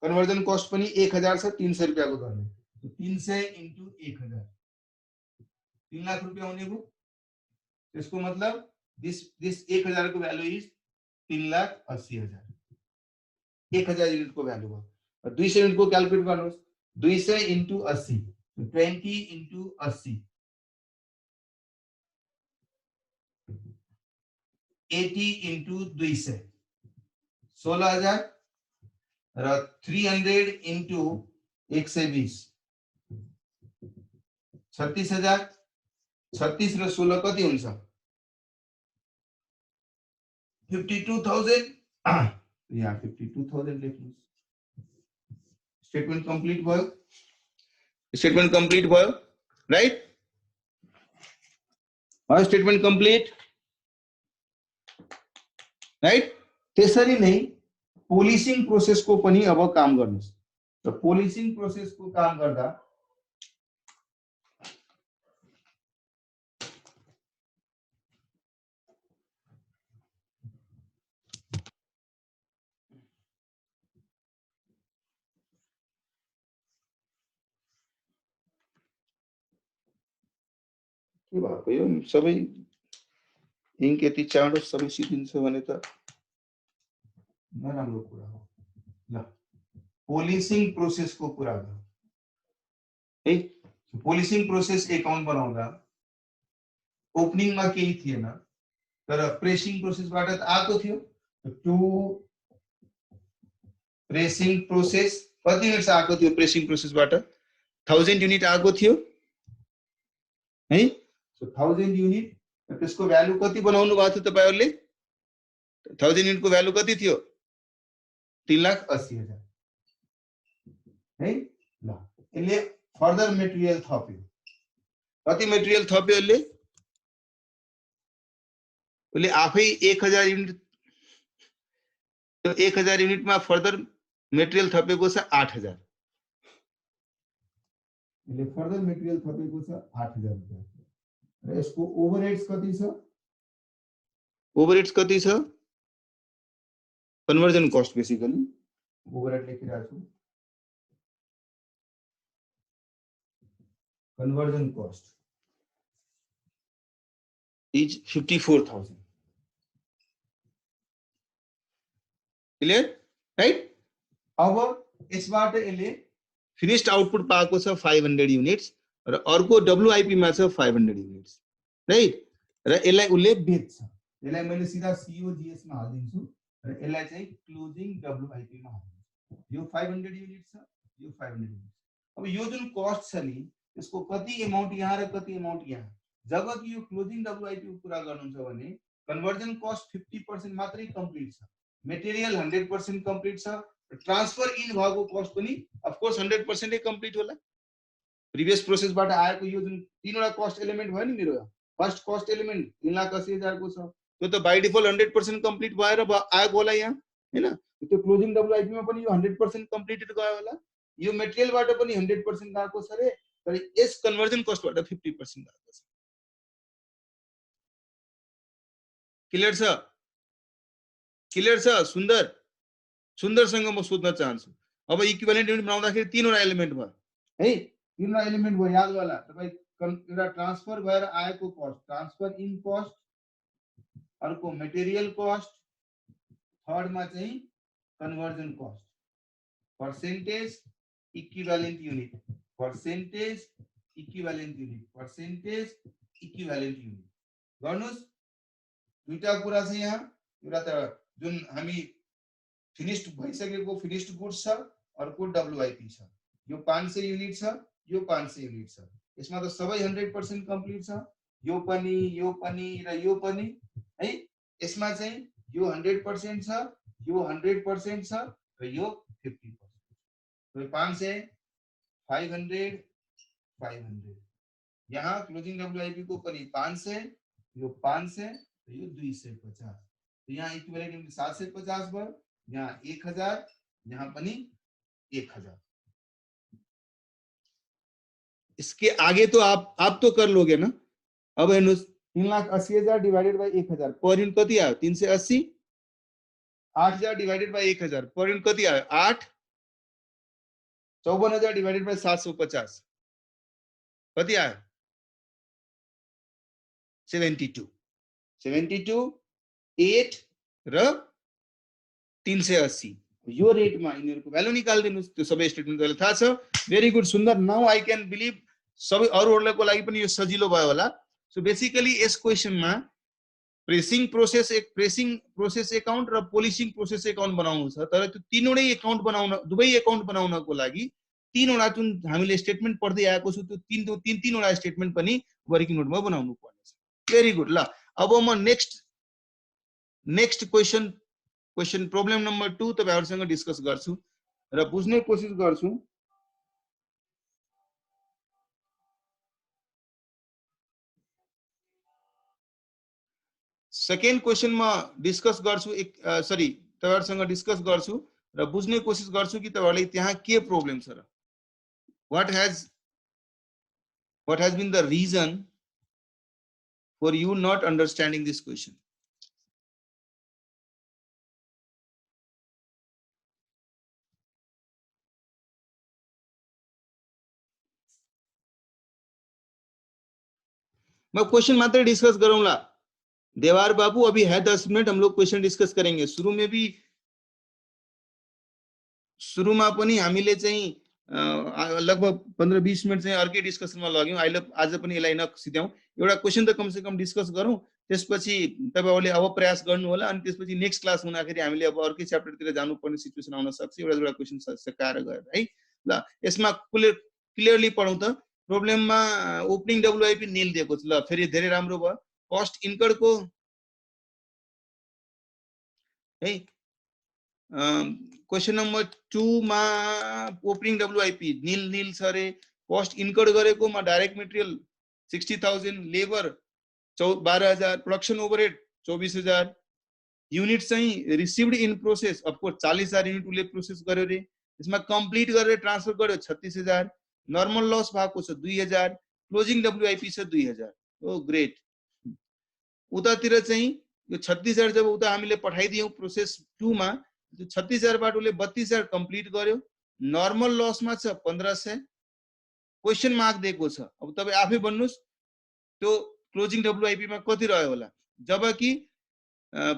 कन्भर्जन कस्ट पनि 1000 छ 300 रुपैयाँको दरले. 300 into 1000 3 लाख रुपैयाँ हुने भो. त्यसको मतलब दिस 1000 को भ्यालु इज 3,80,000. 1000 युनिट को भ्यालु भयो. 200 युनिट को क्याल्कुलेट गर्नुस्. 200 into 80 20 into 80 80 into 200 16,000. र 300 इन्टु 120 36,000 36 र 16 कति हुन्छ 52,000 यहाँ 52,000 लेख्नुस् स्टेटमेन्ट कम्प्लिट भयो राइट स्टेटमेन्ट कम्प्लिट राइट त्यसरी नै पोलिसिङ प्रोसेसको पनि अब काम गर्नुस् र पोलिसिङ प्रोसेसको काम गर्दा के भएको यो सबै इङ्क यति चाँडो सबै सिद्धिन्छ भने त नराम्रो कुरा हो ल पोलिसिङ प्रोसेसको कुरा गरौँ है पोलिसिङ प्रोसेस एकाउन्ट बनाउँदा ओपनिङमा केही थिएन तर प्रेसिङ प्रोसेसबाट त आएको थियो टु प्रेसिङ प्रोसेस कति युनिट्स आएको थियो प्रेसिङ प्रोसेसबाट 1000 युनिट आएको थियो है सो 1000 युनिट त्यसको भ्यालु कति बनाउनु भएको थियो तपाईहरुले 1000 युनिटको भ्यालु कति थियो 3,80,000 है ल यसले फर्दर मटेरियल थप्यो कति मटेरियल थप्यो यसले आफै 1000 युनिट त्यो 1000 युनिटमा फर्दर मटेरियल थपेको छ 8,000 यसले फर्दर मटेरियल थपेको छ 8,000 रुपैयाँ र यसको ओभरहेड्स कति छ कन्भर्जन कस्ट बेसिकली ओभरहेड लेखिरहेको छु conversion cost is 54,000 clear right अब यसबाट यसले फिनिश्ड आउटपुट पाएको छ 500 युनिट्स र अर्को WIP मा छ 500 युनिट्स राइट र यसलाई उले बेच्छ यसलाई मैले सिधा COGS मा हाल्दिन्छु र यसलाई चाहिँ क्लोजिङ WIP मा हाल्दिन्छु यो 500 युनिट छ यो 500 युनिट अब यो जुन कस्ट छ नि यसको कति अमाउन्ट यहाँ र कति अमाउन्ट यहाँ जब कि यो क्लोजिङ WIP को कुरा गर्नुहुन्छ भने कन्भर्जन कस्ट 50% मात्रै कम्प्लिट छ मटेरियल 100% कम्प्लिट छ ट्रान्सफर इन भएको कस्ट पनि अफ कोर्स 100% कम्प्लिट होला प्रिभियस प्रोसेसबाट आएको यो जुन तीनवटा कस्ट एलिमेन्ट भयो नि मेरो फर्स्ट कस्ट एलिमेन्ट 3,80,000 को छ त्यो त बाइ डिफल्ट 100% कम्प्लिट भएर आएको होला यहाँ हैन त्यो क्लोजिङ WIP मा पनि यो 100% कम्प्लिटेड गयो होला यो मटेरियलबाट पनि 100% गएको छ रे तर यस कन्भर्जन कस्टबाट 50% गएको छ क्लियर छ सुन्दरसँग म सोध्न चाहन्छु अब इक्विभ्यालेन्ट युनिट बनाउँदाखेरि तीनवटा एलिमेन्ट भयो है तीनवटा एलिमेन्ट भयो याद होला तपाई एउटा ट्रान्सफर भएर आएको कस्ट ट्रान्सफर इन कस्ट अर्को मटेरियल कस्ट थर्ड मा चाहिँ conversion cost percentage equivalent unit percentage equivalent unit गर्नुस् दुईटा कुरा छ यहाँ एउटा त जुन हामी फिनिश्ड भइसकेको फिनिश्ड गुड्स छ अर्को WIP छ यो 500 युनिट छ यो 500 युनिट छ यसमा त सबै 100% कम्प्लिट छ यो पनि र यो पनि है यसमा चाहिँ यो 100% छ यो 100% छ र यो 50% तो 500 500 यहाँ क्लोजिङ WIP को पनि 500 यो 500 यो 250 तो यहाँ इक्विवेलेंट युनिट 750 भयो यहाँ 1000 यहाँ पनि 1000 इसके आगे तो आप तो कर लोगे ना अब हेर्नुस् 3,80,000 डिवाइडेड बाइ 1000 पर युनिट कति आयो 380 8,000 डिवाइडेड बाइ 1000 पर युनिट कति आयो 8 54,000 डिवाइडेड बाइ 750 कति आयो 72 8 र 380 यो रेटमा यिनीहरुको भ्यालु निकाल्दिनुस् त्यो सबै स्टेटमेन्टहरुलाई थाहा छ भेरी गुड सुन्दर नाउ आई क्यान बिलिभ सबै अरूहरुको लागि पनि यो सजिलो भयो होला सो बेसिकली यस क्वेशनमा प्रेसिङ प्रोसेस एकाउन्ट र पोलिसिङ प्रोसेस एकाउन्ट बनाउनु छ। तर त्यो तीनवटै एकाउन्ट बनाउन, दुवै एकाउन्ट बनाउनको लागि तीनवटा जुन हामीले स्टेटमेन्ट पढ्दै आएको छु त्यो तीनवटा स्टेटमेन्ट पनि वर्किङ नोटमा बनाउनु पर्नेछ। Very good. ल अब म नेक्स्ट क्वेशन प्रब्लम नम्बर 2 तपाईहरुसँग डिस्कस गर्छु र बुझ्ने कोसिस गर्छु। सेकेन्ड क्वेशन म डिस्कस गर्छु, सरी तपाईहरुसँग डिस्कस गर्छु र बुझ्ने कोसिस गर्छु कि तपाईहरुले त्यहाँ के प्रब्लम छ र what has been the reason for you not understanding this question. मैं क्वेश्चन मात्र डिस्कस करूंगा। देवार बाबू अभी है 10 मिनट, हम लोग क्वेश्चन डिस्कस करेंगे। शुरू में पनि हामीले चाहिँ लगभग 15-20 मिनट चाहिँ अर्कै डिस्कसनमा लाग्यौं। आज पनि यसलाई नसिद्याउँ, एउटा क्वेशन त कम से कम डिस्कस गरौँ, त्यसपछि तपाईहरुले अब प्रयास गर्नु होला अनि त्यसपछि नेक्स्ट क्लास हुँदाखेरि हामीले अब अर्कै च्याप्टरतिर जानुपर्ने सिचुएसन आउन सक्छ। एउटा क्वेशन सकाएर गएर है। ल यसमा क्लियरली पढौं त। प्रब्लममा ओपनिङ डब्ल्युआईपी नील दिएको छ। ल फेरि धेरै राम्रो भयो। कस्ट इन्कर्ड को है क्वेशन नम्बर 2 मा ओपनिङ डब्ल्युआईपी नील छ रे। कस्ट इन्कर्ड गरेको मा direct material 60,000, labour 12,000, production overhead 24,000, unit चाहिँ received in process of course 40,000 unit उले प्रोसेस गर्यो रे। यसमा कम्प्लिट गरेर ट्रान्सफर गर्यो 36,000, नर्मल लस भएको छ 2,000, क्लोजिङ डब्ल्युआईपी छ 2,000। ओ ग्रेट। उतातिर चाहिँ यो 36,000 जब उता हामीले पठाइदियौ प्रोसेस 2 मा, 36,000 बाट उले 32,000 कम्प्लिट गर्यो। नर्मल लसमा छ 1,500, क्वेशन मार्क दिएको छ। अब तपाई आफै भन्नुस् त्यो क्लोजिङ डब्ल्युआईपी मा कति रह्यो होला। जबकि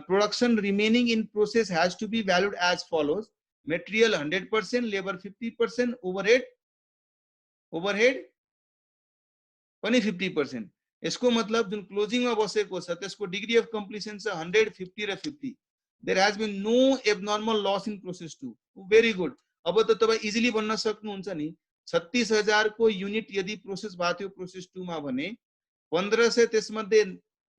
production remaining in process has to be valued as follows, material 100%, labour 50%, overhead पनि 50%। यसको मतलब जुन क्लोजिङ मा बसेको छ त्यसको डिग्री अफ कम्प्लिसन छ 100, 50 र 50। There has been no abnormal loss in process 2। Very good. अब त तपाई इजिली भन्न सक्नुहुन्छ नि 36,000 को युनिट यदि प्रोसेस भएको थियो प्रोसेस 2 मा भने 1,500 त्यसमध्ये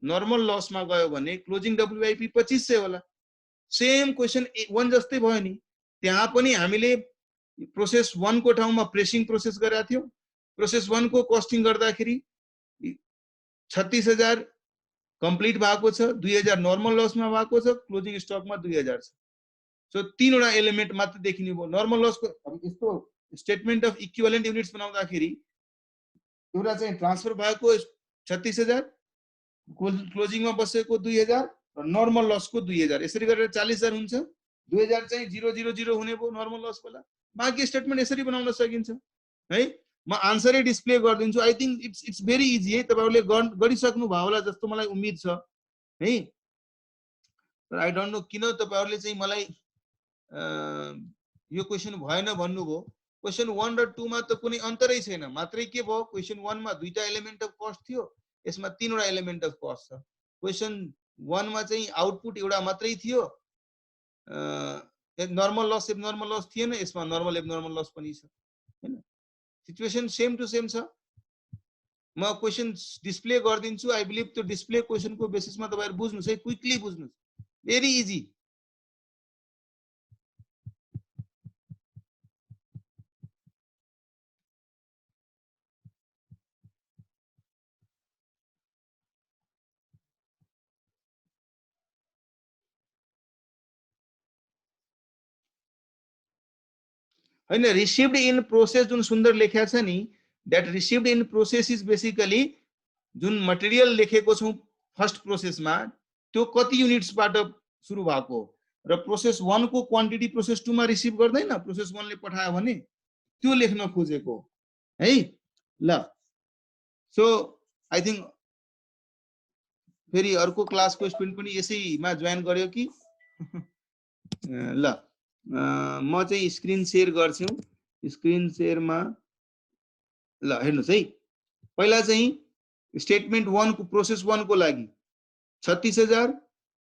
नर्मल लस मा गयो भने क्लोजिङ डब्ल्युआईपी 2,500 होला। सेम क्वेशन 1 जस्तै भयो नि। त्यहाँ पनि हामीले प्रोसेस 1 को ठाउँमा प्रेसिङ प्रोसेस गरेका थियौ। प्रोसेस 1 को कस्टिङ गर्दाखेरि 36,000 कम्प्लिट भएको छ, 2,000 नर्मल लसमा भएको छ, क्लोजिङ स्टकमा 2,000 छ। सो तीनवटा एलिमेन्ट मात्र देखिने भयो। नर्मल लसको अब यस्तो स्टेटमेन्ट अफ इक्विभलेन्ट युनिट्स बनाउँदाखेरि एउटा चाहिँ ट्रान्सफर भएको 36,000, क्लोजिङमा बसेको 2,000 र नर्मल लसको 2,000, यसरी गरेर 40,000 हुन्छ। 2,000 चाहिँ 000 हुने भयो नर्मल लसको लागि। बाँकी स्टेटमेन्ट यसरी बनाउन सकिन्छ है। म आन्सरै डिस्प्ले गरिदिन्छु। I think it's very easy है। तपाईहरुले गरिसक्नु भयो होला जस्तो मलाई उम्मेद छ है। तर आई डोन्ट नो किन तपाईहरुले चाहिँ मलाई यो क्वेशन भएन भन्नुभयो। क्वेशन 1 र 2 मा त कुनै अन्तरै छैन। मात्रै के भयो, क्वेशन 1 मा दुईटा एलिमेन्ट अफ कस्ट थियो, यसमा तीनवटा एलिमेन्ट अफ कस्ट छ। क्वेशन 1 मा चाहिँ आउटपुट एउटा मात्रै थियो, नर्मल लस एबनर्मल लस थिएन, यसमा नर्मल एबनर्मल लस पनि छ हैन। सिचुएसन सेम टु सेम छ। म क्वेशन डिस्प्ले गरिदिन्छु। आई बिलिभ त्यो डिस्प्ले क्वेशन को बेसिसमा तपाईहरु बुझ्नुस् है, क्विकली बुझ्नुस्। Very easy. हैन, रिसिभड इन प्रोसेस जुन सुन्दर लेखेको छ नि, that received in process is basically जुन मटेरियल लेखेको छौं फर्स्ट प्रोसेसमा त्यो कति युनिट्सबाट सुरु भएको र प्रोसेस 1 को क्वान्टिटी प्रोसेस 2 मा रिसिभ गर्दैन, प्रोसेस 1 ले पठायो भने त्यो लेख्न खोजेको है। ल सो आई थिंक फेरि अर्को क्लासको स्टुडेन्ट पनि यसैमा जोइन गर्यो कि ल म चाहिँ स्क्रिन शेयर गर्छु। स्क्रिन शेयरमा ल हेर्नुस् है। पहिला चाहिँ स्टेटमेन्ट 1 को प्रोसेस 1 को लागि 36,000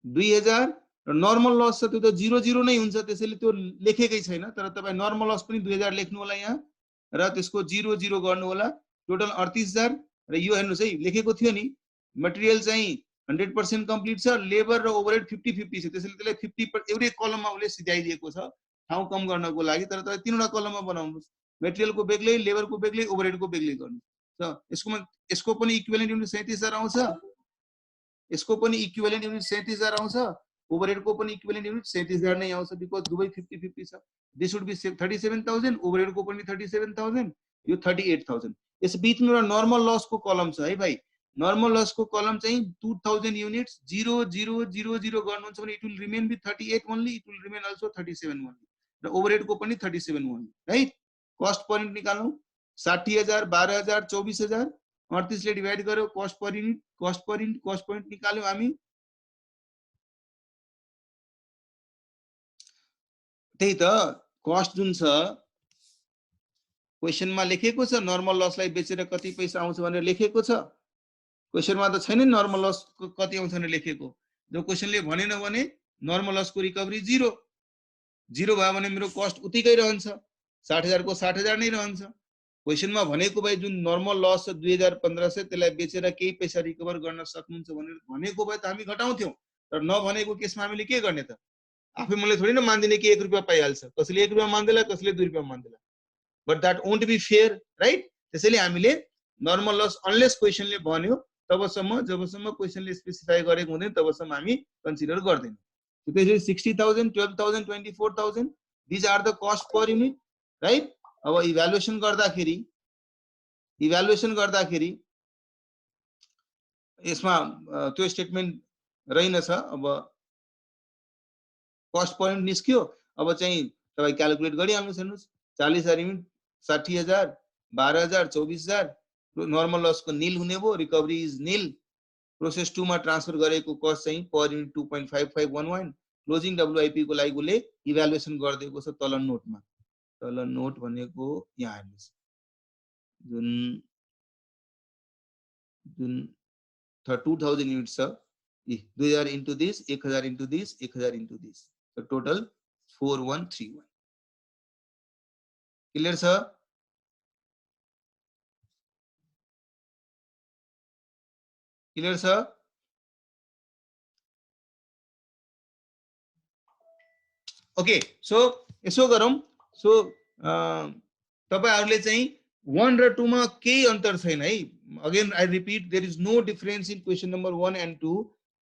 2,000 र नर्मल लस छ त्यो त 00 नै हुन्छ त्यसैले त्यो लेखेकै छैन तर तपाई नर्मल लस पनि 2000 लेख्नु होला यहाँ र त्यसको 00 गर्नु होला टोटल 38,000 र यो हेर्नुस् है लेखेको थियो नि मटेरियल चाहिँ 100% कम्प्लिट छ लेबर र ओभरहेड 50-50 छ त्यसैले त्यसलाई 50 एउटै कलममा उले सिधाइदिएको छ ठाउँ कम गर्नको लागि तर तपाईं तीनवटा कलममा बनाउनुस् मटेरियलको बेग्लै लेबरको बेग्लै ओभरहेडको बेग्लै गर्नु छ यसको पनि इक्विभ्यालेन्ट युनिट 37,000 आउँछ यसको पनि इक्विभ्यालेन्ट युनिट 37,000 आउँछ ओभरहेडको पनि इक्विभ्यालेन्ट युनिट 37,000 नै आउँछ बिकज दुवै 50-50 छ दिस शुड बी 37,000 ओभरहेडको पनि 37,000 यो 38,000 यस बीचमा एउटा नर्मल लसको कलम छ है भाइ नर्मल लसको कलम चाहिँ 2000 युनिट्स 0000 गर्नुहुन्छ भने it will remain with 38 only it will remain also 37 only र ओभरहेडको पनि 37 only right cost per unit निकाल्नु 60,000 12,000 24,000 38 ले डिवाइड गर्यो कस्ट पर युनिट निकाल्यौ हामी त्यही त कस्ट जुन छ क्वेशनमा लेखेको छ नर्मल लसलाई बेचेर कति पैसा आउँछ भनेर लेखेको छ क्वेशनमा त छैन नर्मल लस कति आउँछ भनेर लेखेको जो क्वेशनले भनेन भने नर्मल लसको रिकभरी 0 भयो भने मेरो कस्ट उतिकै रहन्छ 60,000 को 60,000 नै रहन्छ क्वेशनमा भनेको भए जुन नर्मल लस 2,1500 त्यसलाई बेचेर केही पैसा रिकभर गर्न सक्नुहुन्छ भनेर भनेको भए त हामी घटाउँथ्यौं तर नभनेको केसमा हामीले के गर्ने त आफै मैले थोरै न मान्दिने कि 1 रुपैयाँ पाइहाल्छ कसैले 1 रुपैयाँ मान्दैला कसैले 2 रुपैयाँ मान्दैला but that won't be fair right त्यसैले हामीले नर्मल लस अनलेस क्वेशनले भन्यो तबसम्म जबसम्म क्वेशनले स्पेसिफाई गरेको हुँदैन तबसम्म हामी कन्सिडर गर्दैनौं त्यसैले 60,000 12,000 24,000 these are the cost per unit right अब इभ्यालुएसन गर्दाखेरि यसमा त्यो स्टेटमेन्ट रहेनछ अब कस्ट पर युनिट निस्क्यो अब चाहिँ तपाई क्याल्कुलेट गरिहाल्नुस् हेर्नुस् 40,000 युनिट 60,000 12,000 24,000 नर्मल लस को नील हुने भो रिकभरी इज नील प्रोसेस 2 मा ट्रान्सफर गरेको कस्ट चाहिँ पर युनिट 2.5511 क्लोजिङ डब्ल्युआईपी को लागि उले इभ्यालुएसन गर्दिएको छ तल नोटमा तल नोट भनेको यहाँ हेर्नुस् जुन 2000 युनिट्स छ 2000 into this 1000 into this 1000 into this so total 4131 clear sir okay so यसो गरौं so तपाईहरुले चाहिँ 1 र 2 मा केही अन्तर छैन है again I repeat there is no difference in question number 1 and 2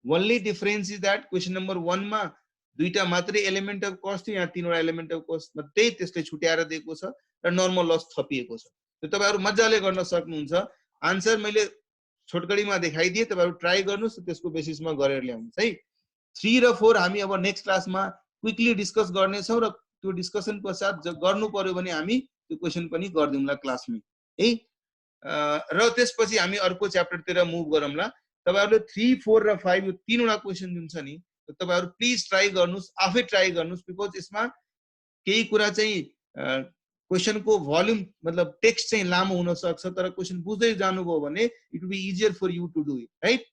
only difference is that question number 1 मा दुईटा मात्रै एलिमेन्ट अफ कस्ट थियो यहाँ तीनवटा एलिमेन्ट अफ कस्ट मात्रै त्यसले छुट्याएर दिएको छ र नर्मल लस थपिएको छ त्यो तपाईहरु मज्जाले गर्न सक्नुहुन्छ आन्सर मैले छोटकरीमा देखाइदिए तपाईहरु ट्राई गर्नुस् त्यसको बेसिसमा गरेर ल्याउनुस् है 3 र 4 हामी अब नेक्स्ट क्लासमा क्विकली डिस्कस गर्ने छौं र त्यो डिस्कसन पश्चात गर्नु पर्यो भने हामी त्यो क्वेशन पनि गर्दिउँला क्लासमै है र त्यसपछि हामी अर्को च्याप्टरतिर मुभ गरौँला तपाईहरुले 3 4 र 5 यो तीनवटा क्वेशन जुन छ नि तपाईहरु प्लिज ट्राई गर्नुस् आफै ट्राई गर्नुस् बिकज यसमा केही कुरा चाहिँ क्वेशन को भोल्युम मतलब टेक्स्ट चाहिँ लामो हुन सक्छ तर क्वेशन बुझ्दै जानुभयो भने it will be easier for you to do it right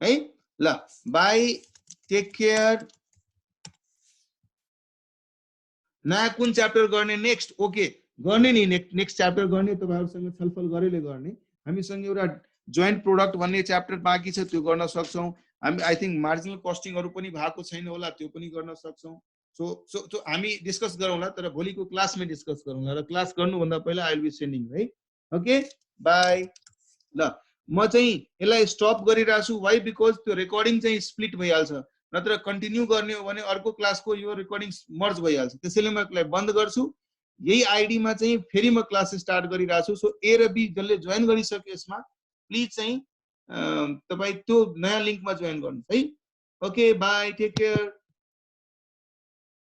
है ल बाइ टेक केयर नयाँ कुन च्याप्टर गर्ने नेक्स्ट ओके गर्ने नि नेक्स्ट च्याप्टर गर्ने तपाईहरुसँग छलफल गरेले गर्ने हामीसँग एउटा जोइन्ट प्रोडक्ट भन्ने च्याप्टर बाँकी छ त्यो गर्न सक्छौं हामी आई थिंक मार्जिनल कस्टिङहरु पनि भएको छैन होला त्यो पनि गर्न सक्छौं सो हामी डिस्कस गरौँला तर भोलिको क्लासमा डिस्कस गरौँला र क्लास गर्नु भन्दा पहिला आई विल बी सेन्डिङ है ओके बाइ ल म चाहिँ यसलाई स्टप गरिराछु व्हाई बिकज त्यो रेकर्डिङ चाहिँ स्प्लिट भइहाल्छ नत्र कन्टिन्यू गर्ने हो भने अर्को क्लासको यो रेकर्डिङ मर्ज भइहाल्छ त्यसैले म यसलाई बन्द गर्छु यही आईडी मा चाहिँ फेरि म क्लास स्टार्ट गरिराछु सो ए र बी जसले जोइन गरिसक्यो यसमा प्लिज चाहिँ तपाई त्यो नयाँ लिंकमा जोइन गर्नुस् है ओके बाइ टेक केयर